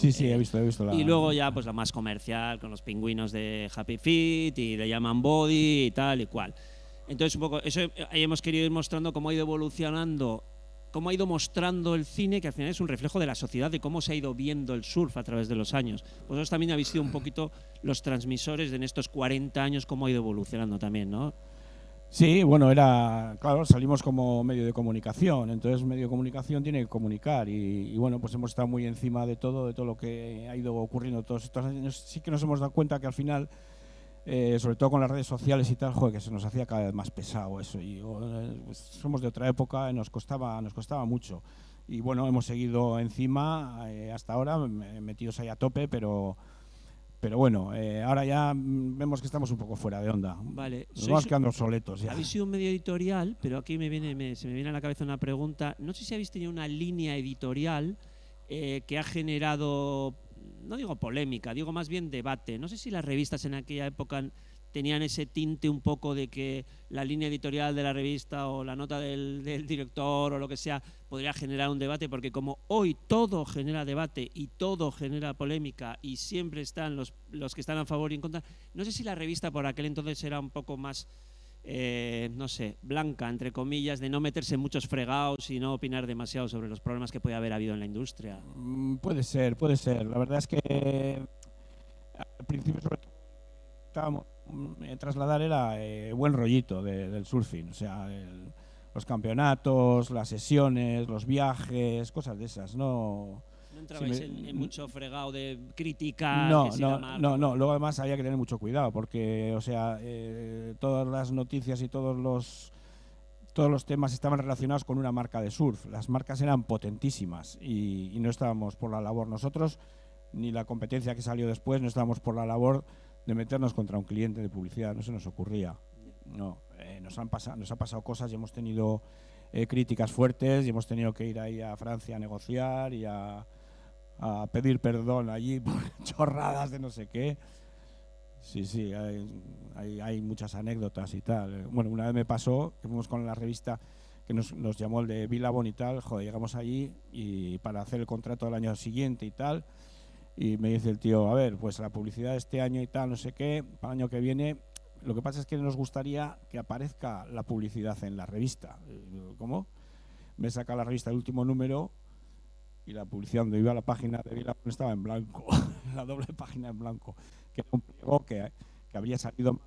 he visto y luego ya pues la más comercial con los pingüinos de Happy Feet y le llaman Body y tal y cual. Entonces un poco eso ahí hemos querido ir mostrando cómo ha ido evolucionando, cómo ha ido mostrando el cine, que al final es un reflejo de la sociedad, de cómo se ha ido viendo el surf a través de los años. Vosotros también habéis sido un poquito los transmisores de en estos 40 años cómo ha ido evolucionando también, ¿no? Sí, bueno, claro, salimos como medio de comunicación, entonces medio de comunicación tiene que comunicar y bueno, pues hemos estado muy encima de todo lo que ha ido ocurriendo todos estos años. Sí que nos hemos dado cuenta que al final, sobre todo con las redes sociales y tal, joder, que se nos hacía cada vez más pesado eso, y pues somos de otra época y nos costaba mucho. y bueno, hemos seguido encima hasta ahora, metidos ahí a tope, pero bueno, ahora ya vemos que estamos un poco fuera de onda. Vale. Nos vamos quedando obsoletos ya. Habéis sido un medio editorial, pero aquí se me viene a la cabeza una pregunta. No sé si habéis tenido una línea editorial que ha generado, no digo polémica, digo más bien debate. No sé si las revistas en aquella época tenían ese tinte un poco de que la línea editorial de la revista o la nota del director o lo que sea podría generar un debate, porque como hoy todo genera debate y todo genera polémica y siempre están los que están a favor y en contra, no sé si la revista por aquel entonces era un poco más, no sé, blanca, entre comillas, de no meterse en muchos fregados y no opinar demasiado sobre los problemas que puede haber habido en la industria. Puede ser. La verdad es que al principio sobre todo estábamos trasladar era buen rollito del surfing, o sea, los campeonatos, las sesiones, los viajes, cosas de esas, no entrabais en mucho fregado de crítica. No, luego además había que tener mucho cuidado porque, o sea, todas las noticias y todos los temas estaban relacionados con una marca de surf. Las marcas eran potentísimas y no estábamos por la labor nosotros, ni la competencia que salió después, no estábamos por la labor de meternos contra un cliente de publicidad, no se nos ocurría. No, nos ha pasado cosas y hemos tenido críticas fuertes y hemos tenido que ir ahí a Francia a negociar y a pedir perdón allí por chorradas de no sé qué. Sí, hay muchas anécdotas y tal. Bueno, una vez me pasó que fuimos con la revista que nos llamó el de Billabong y tal, joder, llegamos allí y para hacer el contrato del año siguiente y tal. Y me dice el tío, a ver, pues la publicidad de este año y tal, no sé qué, para el año que viene, lo que pasa es que nos gustaría que aparezca la publicidad en la revista. ¿Cómo? Me saca la revista el último número y la publicidad donde iba la página de Billabong estaba en blanco, la doble página en blanco, que era un pliego que habría salido,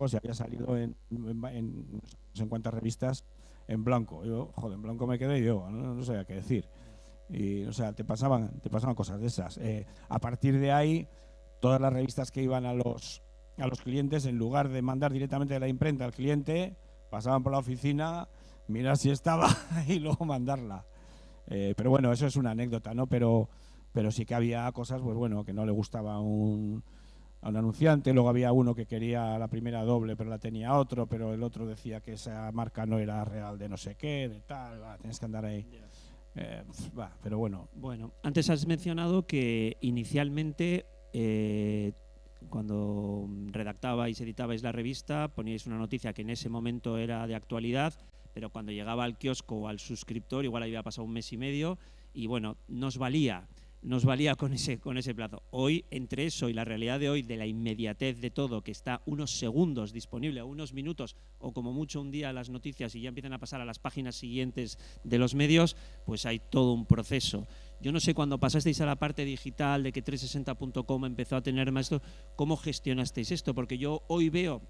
se había salido en no sé en cuántas revistas en blanco. Yo, joder, en blanco me quedé yo, no sabía qué decir. Y, o sea, te pasaban cosas de esas. A partir de ahí, todas las revistas que iban a los clientes, en lugar de mandar directamente de la imprenta al cliente, pasaban por la oficina, mirar si estaba y luego mandarla. Pero bueno, eso es una anécdota, ¿no? Pero sí que había cosas, pues bueno, que no le gustaba a un anunciante. Luego había uno que quería la primera doble, pero la tenía otro, pero el otro decía que esa marca no era real de no sé qué, de tal, tienes que andar ahí. Pero bueno. Bueno, antes has mencionado que inicialmente cuando redactabais, editabais la revista, poníais una noticia que en ese momento era de actualidad, pero cuando llegaba al kiosco o al suscriptor igual había pasado un mes y medio y bueno, nos valía con ese plazo. Hoy, entre eso y la realidad de hoy, de la inmediatez de todo, que está unos segundos disponible, o unos minutos, o como mucho un día las noticias y ya empiezan a pasar a las páginas siguientes de los medios, pues hay todo un proceso. Yo no sé, cuando pasasteis a la parte digital de que 360.com empezó a tener más esto, ¿cómo gestionasteis esto? Porque yo hoy veo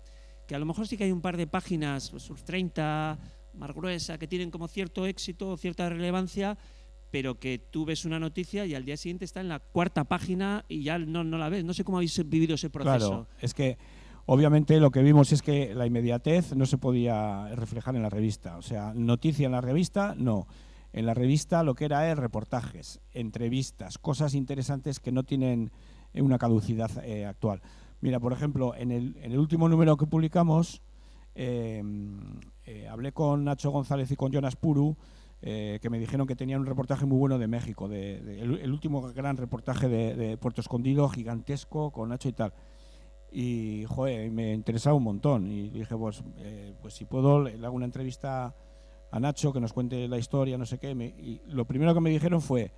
que a lo mejor sí que hay un par de páginas, Surf 30, más gruesa, que tienen como cierto éxito, cierta relevancia, pero que tú ves una noticia y al día siguiente está en la cuarta página y ya no la ves. No sé cómo habéis vivido ese proceso. Claro, es que obviamente lo que vimos es que la inmediatez no se podía reflejar en la revista. O sea, noticia en la revista, no. En la revista lo que era es reportajes, entrevistas, cosas interesantes que no tienen una caducidad actual. Mira, por ejemplo, en el último número que publicamos, hablé con Nacho González y con Jonas Puru, que me dijeron que tenían un reportaje muy bueno de México, el último gran reportaje de Puerto Escondido, gigantesco, con Nacho y tal. Y, joder, me interesaba un montón. Y dije, pues si puedo, le hago una entrevista a Nacho, que nos cuente la historia, no sé qué. Y lo primero que me dijeron fue,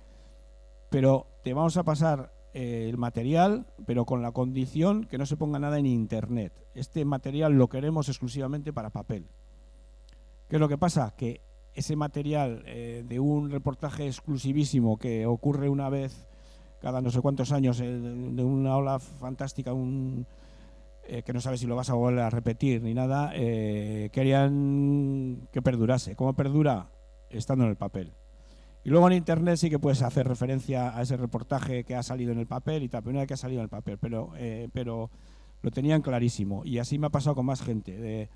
pero te vamos a pasar el material, pero con la condición que no se ponga nada en internet. Este material lo queremos exclusivamente para papel. ¿Qué es lo que pasa? Que ese material de un reportaje exclusivísimo que ocurre una vez cada no sé cuántos años, de una ola fantástica, que no sabes si lo vas a volver a repetir ni nada, querían que perdurase. ¿Cómo perdura? Estando en el papel. Y luego en internet sí que puedes hacer referencia a ese reportaje que ha salido en el papel y tal, pero una vez que ha salido en el papel, pero lo tenían clarísimo. Y así me ha pasado con más gente.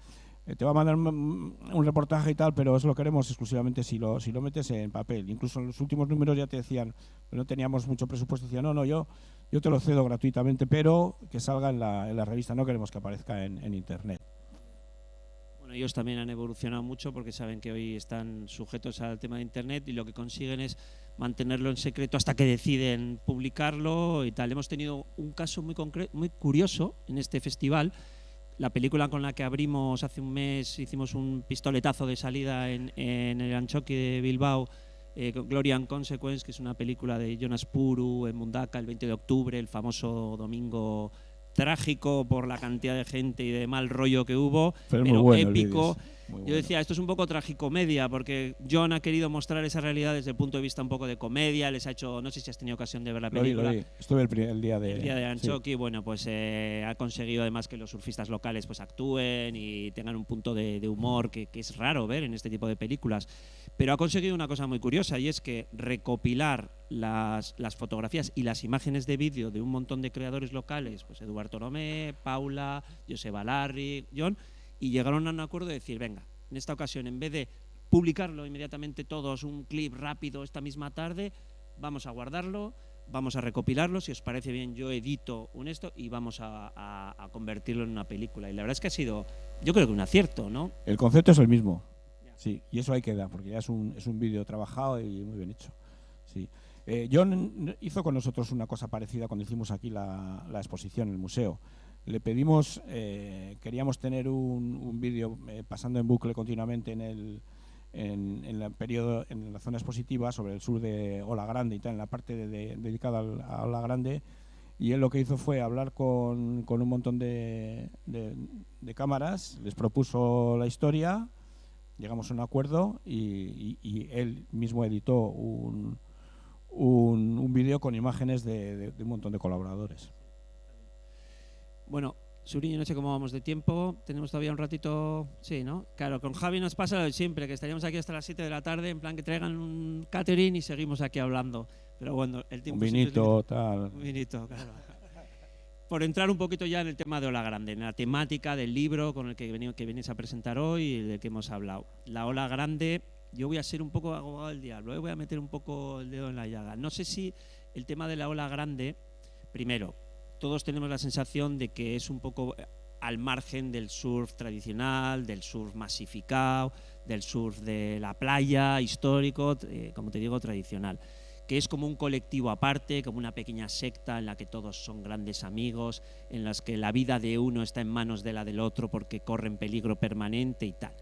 te va a mandar un reportaje y tal, pero eso lo queremos exclusivamente si lo metes en papel. Incluso en los últimos números ya te decían, no teníamos mucho presupuesto, decían, no, yo te lo cedo gratuitamente, pero que salga en la revista, no queremos que aparezca en internet. Bueno, ellos también han evolucionado mucho porque saben que hoy están sujetos al tema de internet y lo que consiguen es mantenerlo en secreto hasta que deciden publicarlo y tal. Hemos tenido un caso muy curioso en este festival. La película con la que abrimos hace un mes, hicimos un pistoletazo de salida en el Antxoki de Bilbao, Glory and Consequence, que es una película de Jonas Puru en Mundaka el 20 de octubre, el famoso domingo trágico por la cantidad de gente y de mal rollo que hubo, pero bueno, épico. Bueno. Yo decía, esto es un poco tragicomedia, porque John ha querido mostrar esa realidad desde el punto de vista un poco de comedia, les ha hecho, no sé si has tenido ocasión de ver la película. Lo vi. Estuve el día de Antxoki, sí. Bueno, pues ha conseguido además que los surfistas locales pues actúen y tengan un punto de humor que es raro ver en este tipo de películas. Pero ha conseguido una cosa muy curiosa, y es que recopilar las fotografías y las imágenes de vídeo de un montón de creadores locales, pues Eduard Toromé, Paula, Joseba Larry, John, y llegaron a un acuerdo de decir, venga, en esta ocasión, en vez de publicarlo inmediatamente todos, un clip rápido esta misma tarde, vamos a guardarlo, vamos a recopilarlo, si os parece bien yo edito esto y vamos a convertirlo en una película. Y la verdad es que ha sido, yo creo que un acierto, ¿no? El concepto es el mismo, sí, y eso ahí queda, porque ya es un vídeo trabajado y muy bien hecho. Sí. John hizo con nosotros una cosa parecida cuando hicimos aquí la exposición en el museo. Le pedimos, queríamos tener un vídeo pasando en bucle continuamente en la zona expositiva sobre el sur de Ola Grande y tal, en la parte dedicada a Ola Grande, y él lo que hizo fue hablar con un montón de cámaras, les propuso la historia, llegamos a un acuerdo y él mismo editó un vídeo con imágenes de un montón de colaboradores. Bueno, Suriño, no sé cómo vamos de tiempo. Tenemos todavía un ratito. Sí, ¿no? Claro, con Javi nos pasa lo de siempre, que estaríamos aquí hasta las 7 de la tarde, en plan que traigan un catering y seguimos aquí hablando. Pero bueno, el tiempo. Un vinito, tal. Un vinito, claro. Por entrar un poquito ya en el tema de Ola Grande, en la temática del libro con el que vienes a presentar hoy y del que hemos hablado. La Ola Grande, yo voy a ser un poco abogado del diablo, voy a meter un poco el dedo en la llaga. No sé si el tema de la Ola Grande, primero, todos tenemos la sensación de que es un poco al margen del surf tradicional, del surf masificado, del surf de la playa histórico, como te digo, tradicional, que es como un colectivo aparte, como una pequeña secta en la que todos son grandes amigos, en las que la vida de uno está en manos de la del otro porque corre en peligro permanente y tal.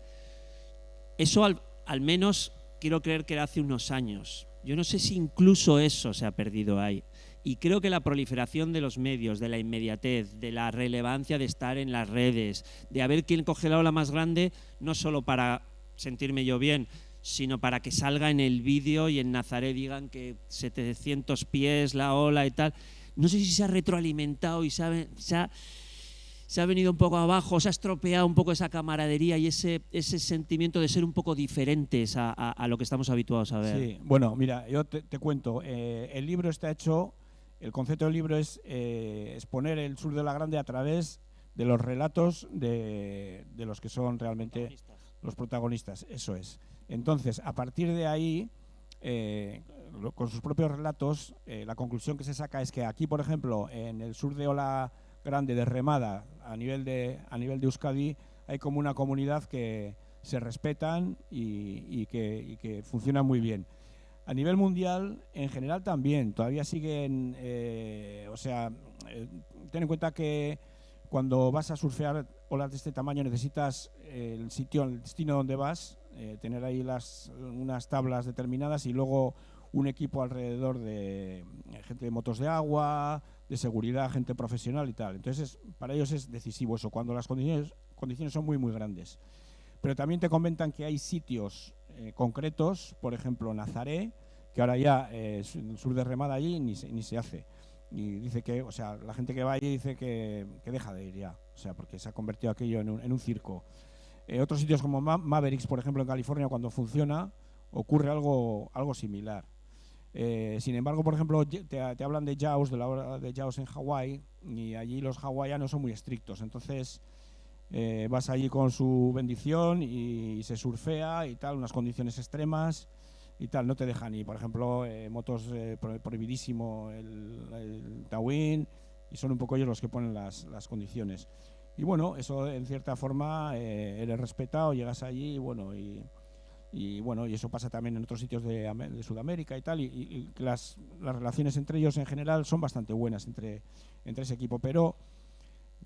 Eso al menos quiero creer que era hace unos años. Yo no sé si incluso eso se ha perdido ahí. Y creo que la proliferación de los medios, de la inmediatez, de la relevancia de estar en las redes, de a ver quién coge la ola más grande, no solo para sentirme yo bien, sino para que salga en el vídeo y en Nazaré digan que 700 pies la ola y tal. No sé si se ha retroalimentado y se ha venido un poco abajo, se ha estropeado un poco esa camaradería y ese sentimiento de ser un poco diferentes a lo que estamos habituados a ver. Sí, bueno, mira, yo te cuento, el libro está hecho, el concepto del libro es exponer el sur de la Grande a través de los relatos de los que son realmente los protagonistas, eso es. Entonces, a partir de ahí, con sus propios relatos, la conclusión que se saca es que aquí, por ejemplo, en el sur de Ola Grande de remada, a nivel de Euskadi, hay como una comunidad que se respetan y que funciona muy bien. A nivel mundial, en general también, todavía siguen, ten en cuenta que cuando vas a surfear olas de este tamaño necesitas el destino donde vas, tener ahí unas tablas determinadas y luego un equipo alrededor de gente de motos de agua, de seguridad, gente profesional y tal. Entonces, para ellos es decisivo eso, cuando las condiciones son muy, muy grandes. Pero también te comentan que hay sitios concretos, por ejemplo, Nazaré, que ahora ya el sur de remada allí ni se hace. Y dice que, o sea, la gente que va allí dice que deja de ir ya, o sea, porque se ha convertido aquello en un circo. Otros sitios como Mavericks, por ejemplo, en California, cuando funciona, ocurre algo similar. Sin embargo, por ejemplo, te hablan de Jaws, de la hora de Jaws en Hawái, y allí los hawaianos son muy estrictos. Entonces, vas allí con su bendición y se surfea y tal, unas condiciones extremas y tal, no te dejan. Y por ejemplo, motos prohibidísimo el Tawin, y son un poco ellos los que ponen las condiciones. Y bueno, eso en cierta forma eres respetado, llegas allí y bueno, y eso pasa también en otros sitios de Sudamérica y tal, y las relaciones entre ellos en general son bastante buenas entre ese equipo, pero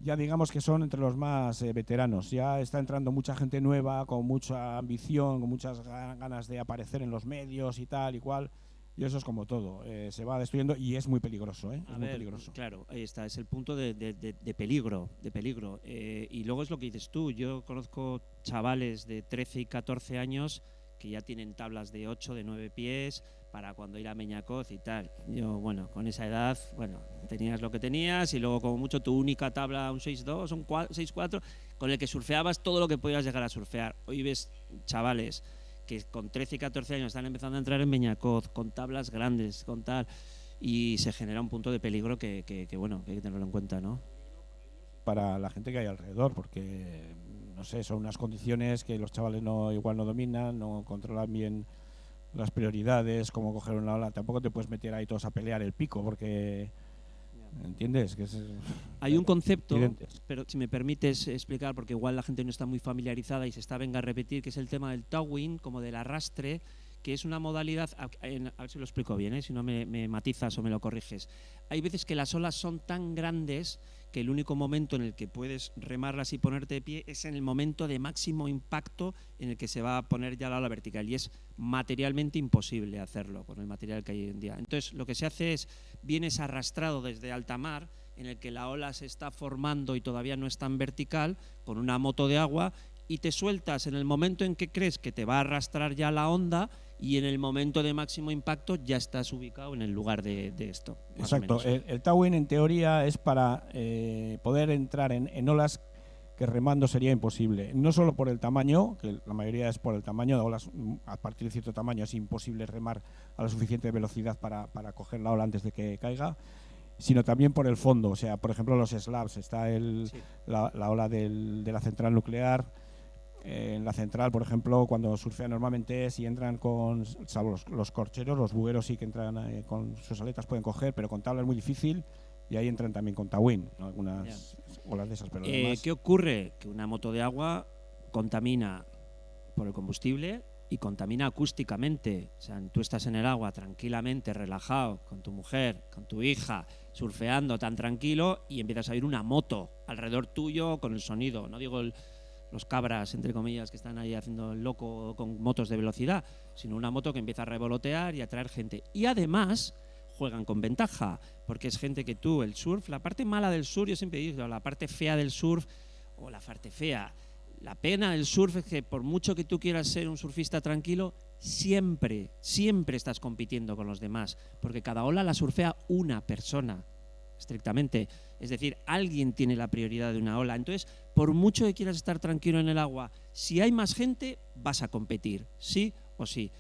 ya digamos que son entre los más veteranos. Ya está entrando mucha gente nueva, con mucha ambición, con muchas ganas de aparecer en los medios y tal y cual. Y eso es como todo, se va destruyendo y es muy peligroso, ¿eh? Muy peligroso. Claro, ahí está, es el punto de peligro, y luego es lo que dices tú, yo conozco chavales de 13 y 14 años que ya tienen tablas de 8, de 9 pies para cuando ir a Meñacoz y tal. Yo, bueno, con esa edad, bueno, tenías lo que tenías y luego como mucho tu única tabla, un 6.2, un 6.4, con el que surfeabas todo lo que podías llegar a surfear. Hoy ves chavales que con 13 y 14 años están empezando a entrar en Meñacoz, con tablas grandes, con tal, y se genera un punto de peligro que bueno, que hay que tenerlo en cuenta, ¿no? Para la gente que hay alrededor, porque no sé, son unas condiciones que los chavales igual no dominan, no controlan bien las prioridades, cómo coger una ola. Tampoco te puedes meter ahí todos a pelear el pico, porque ¿entiendes? Que hay un concepto, pero si me permites explicar, porque igual la gente no está muy familiarizada y se está venga a repetir, que es el tema del towing, como del arrastre, que es una modalidad, a ver si lo explico bien, si no me matizas o me lo corriges. Hay veces que las olas son tan grandes que el único momento en el que puedes remarlas y ponerte de pie es en el momento de máximo impacto en el que se va a poner ya la ola vertical, y es materialmente imposible hacerlo con el material que hay hoy en día. Entonces lo que se hace es, vienes arrastrado desde alta mar, en el que la ola se está formando y todavía no es tan vertical, con una moto de agua, y te sueltas en el momento en que crees que te va a arrastrar ya la onda, y en el momento de máximo impacto ya estás ubicado en el lugar de esto. Exacto, el towing en teoría es para poder entrar en olas que remando sería imposible, no solo por el tamaño, que la mayoría es por el tamaño de olas, a partir de cierto tamaño es imposible remar a la suficiente velocidad para coger la ola antes de que caiga, sino también por el fondo. O sea, por ejemplo, los slabs, está la ola de la central nuclear. En la central, por ejemplo, cuando surfean normalmente, si entran salvo los corcheros, los bugueros sí que entran con sus aletas, pueden coger, pero con tabla es muy difícil, y ahí entran también con tawin, ¿no? Algunas olas de esas. Pero además, ¿qué ocurre? Que una moto de agua contamina por el combustible y contamina acústicamente. O sea, tú estás en el agua tranquilamente, relajado, con tu mujer, con tu hija, surfeando tan tranquilo, y empiezas a oír una moto alrededor tuyo con el sonido. No digo los cabras, entre comillas, que están ahí haciendo el loco con motos de velocidad, sino una moto que empieza a revolotear y a traer gente. Y además juegan con ventaja, porque es gente que tú, el surf, la parte mala del surf, yo siempre digo, la parte fea del surf, o la parte fea, la pena del surf es que por mucho que tú quieras ser un surfista tranquilo, siempre estás compitiendo con los demás, porque cada ola la surfea una persona, estrictamente. Es decir, alguien tiene la prioridad de una ola. Entonces, por mucho que quieras estar tranquilo en el agua, si hay más gente, vas a competir, sí o sí.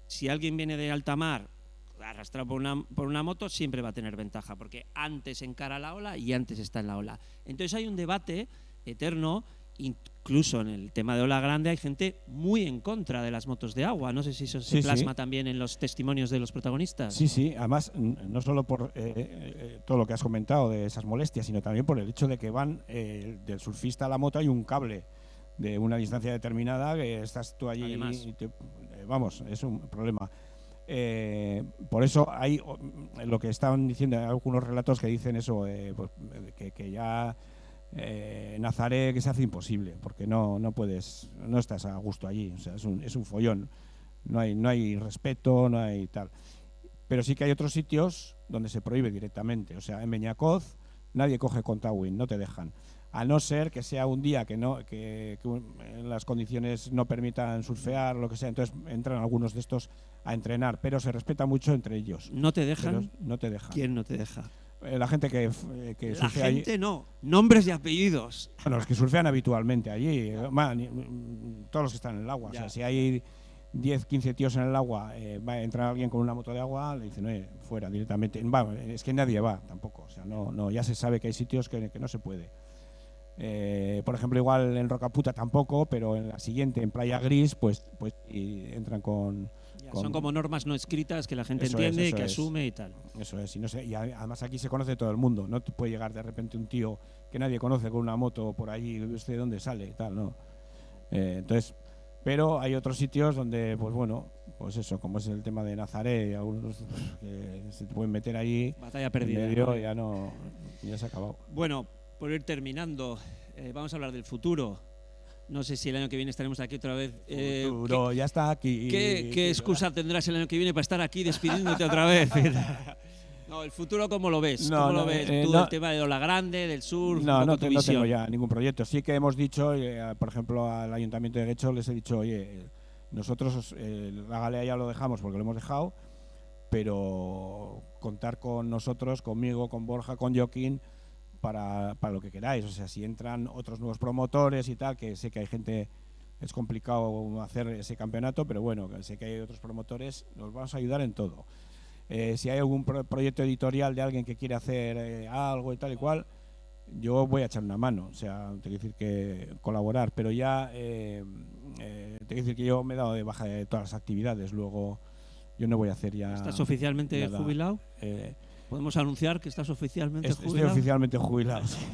Si alguien viene de alta mar arrastrado por una moto, siempre va a tener ventaja, porque antes encara la ola y antes está en la ola. Entonces hay un debate eterno. Incluso en el tema de ola grande hay gente muy en contra de las motos de agua. No sé si eso se plasma también en los testimonios de los protagonistas. Sí, además no solo por todo lo que has comentado de esas molestias, sino también por el hecho de que van del surfista a la moto hay un cable de una distancia determinada, que estás tú allí y vamos, es un problema. Por eso hay lo que estaban diciendo, hay algunos relatos que dicen eso, pues, que ya Nazaret, que se hace imposible, porque no puedes, no estás a gusto allí. O sea, es un follón, no hay respeto, no hay tal. Pero sí que hay otros sitios donde se prohíbe directamente. O sea, en Meñacoz nadie coge con tawin, no te dejan, a no ser que sea un día que las condiciones no permitan surfear, lo que sea. Entonces entran algunos de estos a entrenar, pero se respeta mucho entre ellos. ¿No te dejan? Pero no te dejan. ¿Quién no te deja? La gente que la surfea gente allí. No, nombres y apellidos. Bueno, los que surfean habitualmente allí, todos los que están en el agua. Ya. O sea, si hay 10, 15 tíos en el agua, va a entrar alguien con una moto de agua, le dicen, fuera directamente. Es que nadie va tampoco. O sea, no, ya se sabe que hay sitios que no se puede. Por ejemplo, igual en Rocaputa tampoco, pero en la siguiente, en Playa Gris, pues y entran con... Son como normas no escritas que la gente Eso entiende es, y eso que es. asume y tal. Eso es, y además aquí se conoce todo el mundo. No te puede llegar de repente un tío que nadie conoce con una moto por ahí, ¿de dónde sale y tal? ¿No? Entonces, pero hay otros sitios donde, pues bueno, pues eso, como es el tema de Nazaret, algunos que se te pueden meter ahí. Batalla perdida. En medio, ya se ha acabado. Bueno, por ir terminando, vamos a hablar del futuro. No sé si el año que viene estaremos aquí otra vez. Futuro ya está aquí. ¿Qué excusa tendrás el año que viene para estar aquí despidiéndote otra vez? No, el futuro, ¿cómo lo ves? ¿Cómo lo ves tú, el tema de Ola Grande, del surf? No tengo ya ningún proyecto. Sí que hemos dicho, por ejemplo, al Ayuntamiento de Guecho les he dicho, oye, nosotros la galea ya lo dejamos porque lo hemos dejado, pero contar con nosotros, conmigo, con Borja, con Joaquín, para lo que queráis. O sea, si entran otros nuevos promotores y tal, que sé que hay gente, es complicado hacer ese campeonato, pero bueno, sé que hay otros promotores, nos vamos a ayudar en todo. Si hay algún proyecto editorial de alguien que quiere hacer algo y tal y cual, yo voy a echar una mano. O sea, tengo que decir que colaborar, pero ya tengo que decir que yo me he dado de baja de todas las actividades. Luego yo no voy a hacer ya. ¿Estás oficialmente nada. Jubilado? ¿Podemos anunciar que estás oficialmente jubilado? Estoy oficialmente jubilado, sí.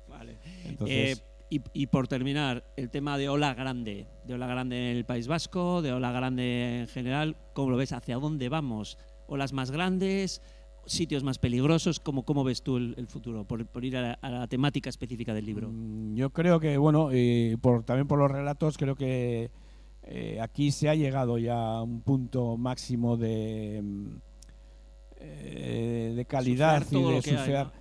Vale. Entonces, y por terminar, el tema de Ola Grande en el País Vasco, de Ola Grande en general, ¿cómo lo ves? ¿Hacia dónde vamos? ¿Olas más grandes? ¿Sitios más peligrosos? ¿Cómo ves tú el futuro? Por ir a la temática específica del libro. Yo creo que, bueno, también por los relatos, creo que aquí se ha llegado ya a un punto máximo de calidad surfear y de surfear.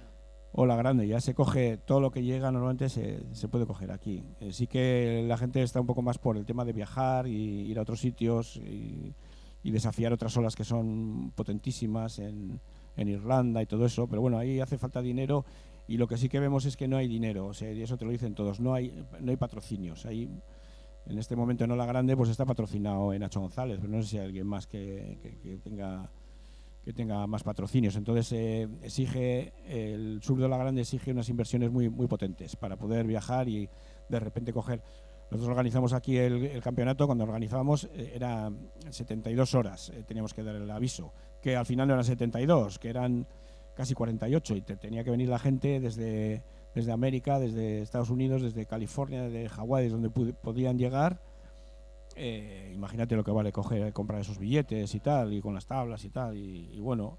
Ola Grande, ya se coge todo lo que llega, normalmente se puede coger aquí. Sí que la gente está un poco más por el tema de viajar y ir a otros sitios y desafiar otras olas que son potentísimas en Irlanda y todo eso, pero bueno, ahí hace falta dinero y lo que sí que vemos es que no hay dinero, o sea, y eso te lo dicen todos, no hay patrocinios. Ahí, en este momento en Ola Grande pues está patrocinado Nacho González, pero no sé si hay alguien más que tenga más patrocinios. Entonces el sur de Ola Grande exige unas inversiones muy, muy potentes para poder viajar y de repente coger. Nosotros organizamos aquí el campeonato, cuando organizábamos era 72 horas, teníamos que dar el aviso, que al final no eran 72, que eran casi 48 y tenía que venir la gente desde América, desde Estados Unidos, desde California, desde Hawái, donde podían llegar. Imagínate lo que vale comprar esos billetes y tal, y con las tablas y tal, y bueno,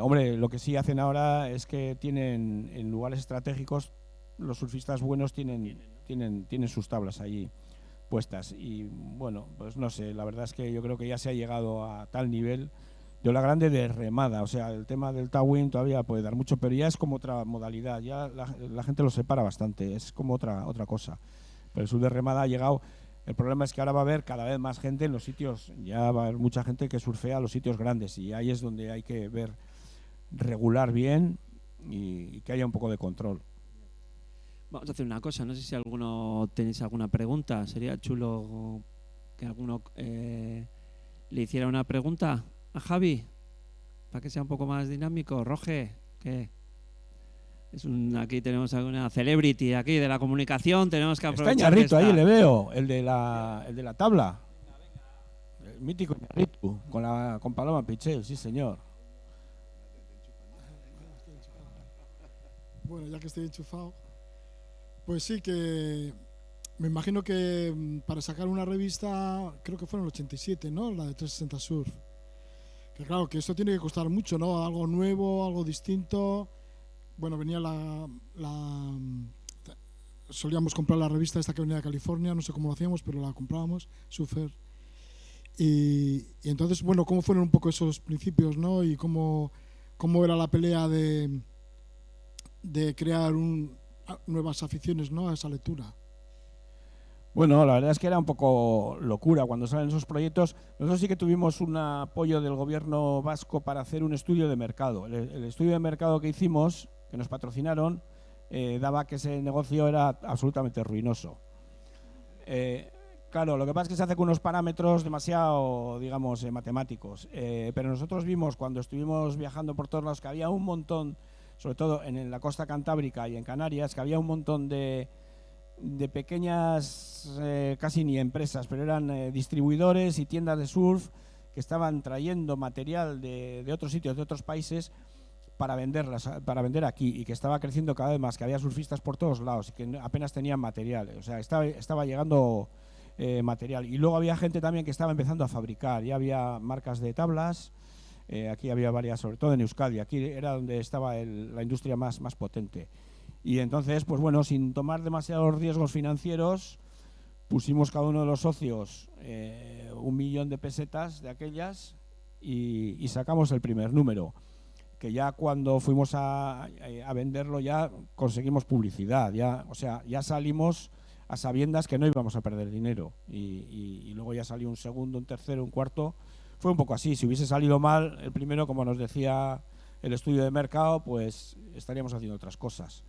hombre, lo que sí hacen ahora es que tienen en lugares estratégicos, los surfistas buenos tienen sus tablas allí puestas y bueno, pues no sé, la verdad es que yo creo que ya se ha llegado a tal nivel de Ola Grande de remada, o sea, el tema del towing todavía puede dar mucho, pero ya es como otra modalidad, ya la gente lo separa bastante, es como otra cosa, pero el sur de remada ha llegado. El problema es que ahora va a haber cada vez más gente en los sitios, ya va a haber mucha gente que surfea los sitios grandes y ahí es donde hay que regular bien y que haya un poco de control. Vamos a hacer una cosa, no sé si tenéis alguna pregunta, sería chulo que alguno le hiciera una pregunta a Javi, para que sea un poco más dinámico. Roge, ¿qué? Aquí tenemos alguna celebrity aquí de la comunicación, tenemos que aprovechar. Está Iñárritu ahí, le veo, el de la tabla. El mítico Iñárritu, con Paloma Pichel, sí señor. Bueno, ya que estoy enchufado, pues sí que me imagino que para sacar una revista, creo que fue en el 87, ¿no? La de 360 Surf. Que claro, que esto tiene que costar mucho, ¿no? Algo nuevo, algo distinto. Bueno, venía solíamos comprar la revista esta que venía de California, no sé cómo lo hacíamos, pero la comprábamos, Surfer. Y entonces, bueno, ¿cómo fueron un poco esos principios, no? Y cómo era la pelea de crear nuevas aficiones, ¿no? A esa lectura. Bueno, la verdad es que era un poco locura cuando salen esos proyectos. Nosotros sí que tuvimos un apoyo del gobierno vasco para hacer un estudio de mercado. El estudio de mercado que hicimos, que nos patrocinaron, daba que ese negocio era absolutamente ruinoso. Claro, lo que pasa es que se hace con unos parámetros demasiado, digamos, matemáticos. Pero nosotros vimos cuando estuvimos viajando por todos lados que había un montón, sobre todo en la costa cantábrica y en Canarias, que había un montón de pequeñas, casi ni empresas, pero eran distribuidores y tiendas de surf que estaban trayendo material de otros sitios, de otros países, para vender aquí, y que estaba creciendo cada vez más, que había surfistas por todos lados y que apenas tenían material, o sea, estaba llegando material. Y luego había gente también que estaba empezando a fabricar, ya había marcas de tablas, aquí había varias, sobre todo en Euskadi, aquí era donde estaba la industria más potente. Y entonces, pues bueno, sin tomar demasiados riesgos financieros, pusimos cada uno de los socios 1 millón de pesetas de aquellas y sacamos el primer número, que ya cuando fuimos a venderlo ya conseguimos publicidad, ya salimos a sabiendas que no íbamos a perder dinero, y luego ya salió un segundo, un tercero, un cuarto. Fue un poco así. Si hubiese salido mal el primero, como nos decía el estudio de mercado, pues estaríamos haciendo otras cosas.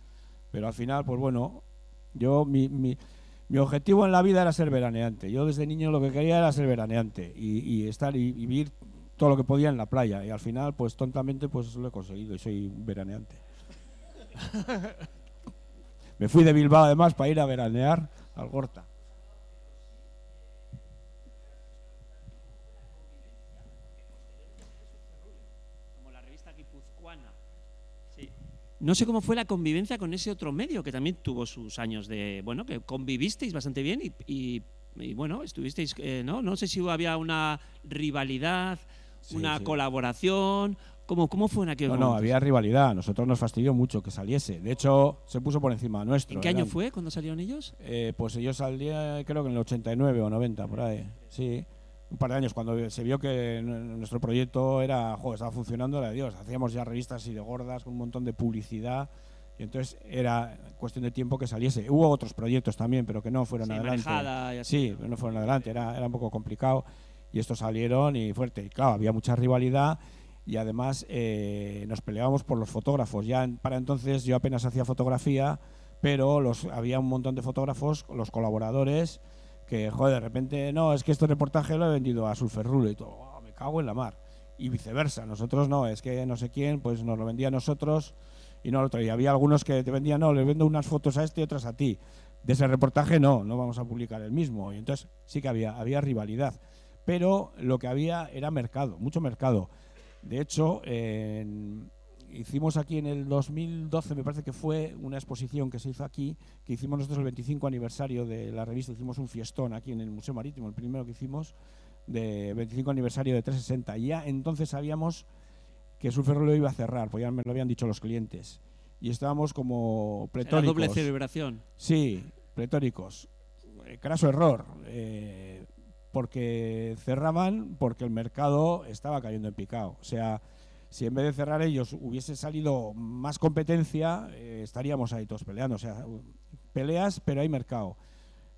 Pero al final, pues bueno, mi objetivo en la vida era ser veraneante. Yo desde niño lo que quería era ser veraneante y estar y vivir todo lo que podía en la playa, y al final, pues tontamente, pues lo he conseguido y soy un veraneante. Me fui de Bilbao además para ir a veranear al Gorta. Como la revista guipuzcoana. Sí. No sé cómo fue la convivencia con ese otro medio, que también tuvo sus años de, bueno, que convivisteis bastante bien y bueno, estuvisteis, no sé si había una rivalidad, una colaboración. ¿Cómo fue en aquel momento? No, había rivalidad. Nosotros nos fastidió mucho que saliese. De hecho, se puso por encima nuestro. ¿En qué año fue cuando salieron ellos? Pues ellos salían, creo que en el 89 o 90, por ahí. Sí, un par de años, cuando se vio que nuestro proyecto estaba funcionando, era de Dios. Hacíamos ya revistas así de gordas, con un montón de publicidad, y entonces era cuestión de tiempo que saliese. Hubo otros proyectos también, pero que no fueron adelante. Y así. Sí, pero no fueron adelante, era un poco complicado, y estos salieron y fuerte. Y claro, había mucha rivalidad. Y además nos peleábamos por los fotógrafos. Ya para entonces yo apenas hacía fotografía, pero había un montón de fotógrafos, los colaboradores, que de repente, no, es que este reportaje lo he vendido a Surferrule, y todo, me cago en la mar. Y viceversa, nosotros no, es que no sé quién, pues nos lo vendía a nosotros y no al otro. Y había algunos que te vendían, no, le vendo unas fotos a este y otras a ti. De ese reportaje no vamos a publicar el mismo. Y entonces sí que había rivalidad. Pero lo que había era mercado, mucho mercado. De hecho, hicimos aquí en el 2012, me parece que fue una exposición que se hizo aquí, que hicimos nosotros el 25 aniversario de la revista. Hicimos un fiestón aquí en el Museo Marítimo, el primero que hicimos, de 25 aniversario de 360. Y ya entonces sabíamos que Surferrole lo iba a cerrar, pues ya me lo habían dicho los clientes. Y estábamos como pletóricos. ¿Era doble celebración? Sí, pletóricos. Craso error. Porque cerraban porque el mercado estaba cayendo en picado. O sea, si en vez de cerrar ellos hubiese salido más competencia, estaríamos ahí todos peleando. O sea, peleas, pero hay mercado.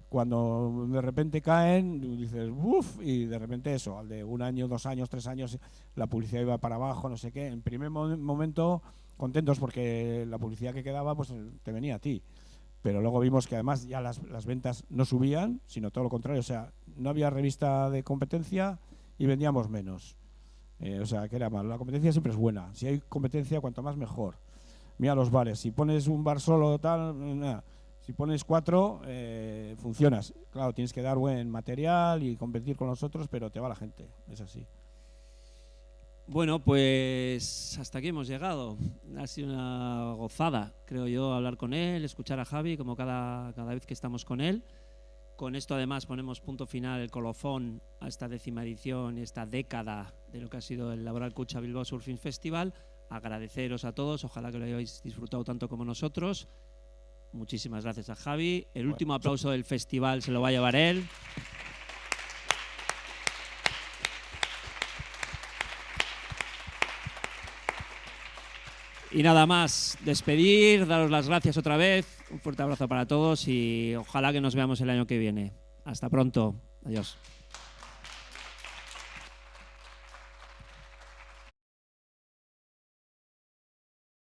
Cuando de repente caen, dices, uff, y de repente eso, al de 1 año, 2 años, 3 años, la publicidad iba para abajo, no sé qué. En primer momento, contentos porque la publicidad que quedaba, pues te venía a ti. Pero luego vimos que además ya las ventas no subían, sino todo lo contrario. O sea, no había revista de competencia y vendíamos menos. O sea, que era malo. La competencia siempre es buena. Si hay competencia, cuanto más mejor. Mira los bares. Si pones un bar solo, tal, nada. Si pones 4, funcionas. Claro, tienes que dar buen material y competir con los otros, pero te va la gente. Es así. Bueno, pues hasta aquí hemos llegado. Ha sido una gozada, creo yo, hablar con él, escuchar a Javi, como cada vez que estamos con él. Con esto, además, ponemos punto final, el colofón a esta 10ª edición y esta década de lo que ha sido el Laboral Kutxa Bilbao Surfing Festival. Agradeceros a todos, ojalá que lo hayáis disfrutado tanto como nosotros. Muchísimas gracias a Javi. El último aplauso del festival se lo va a llevar él. Y nada más, despedir, daros las gracias otra vez, un fuerte abrazo para todos y ojalá que nos veamos el año que viene. Hasta pronto, adiós.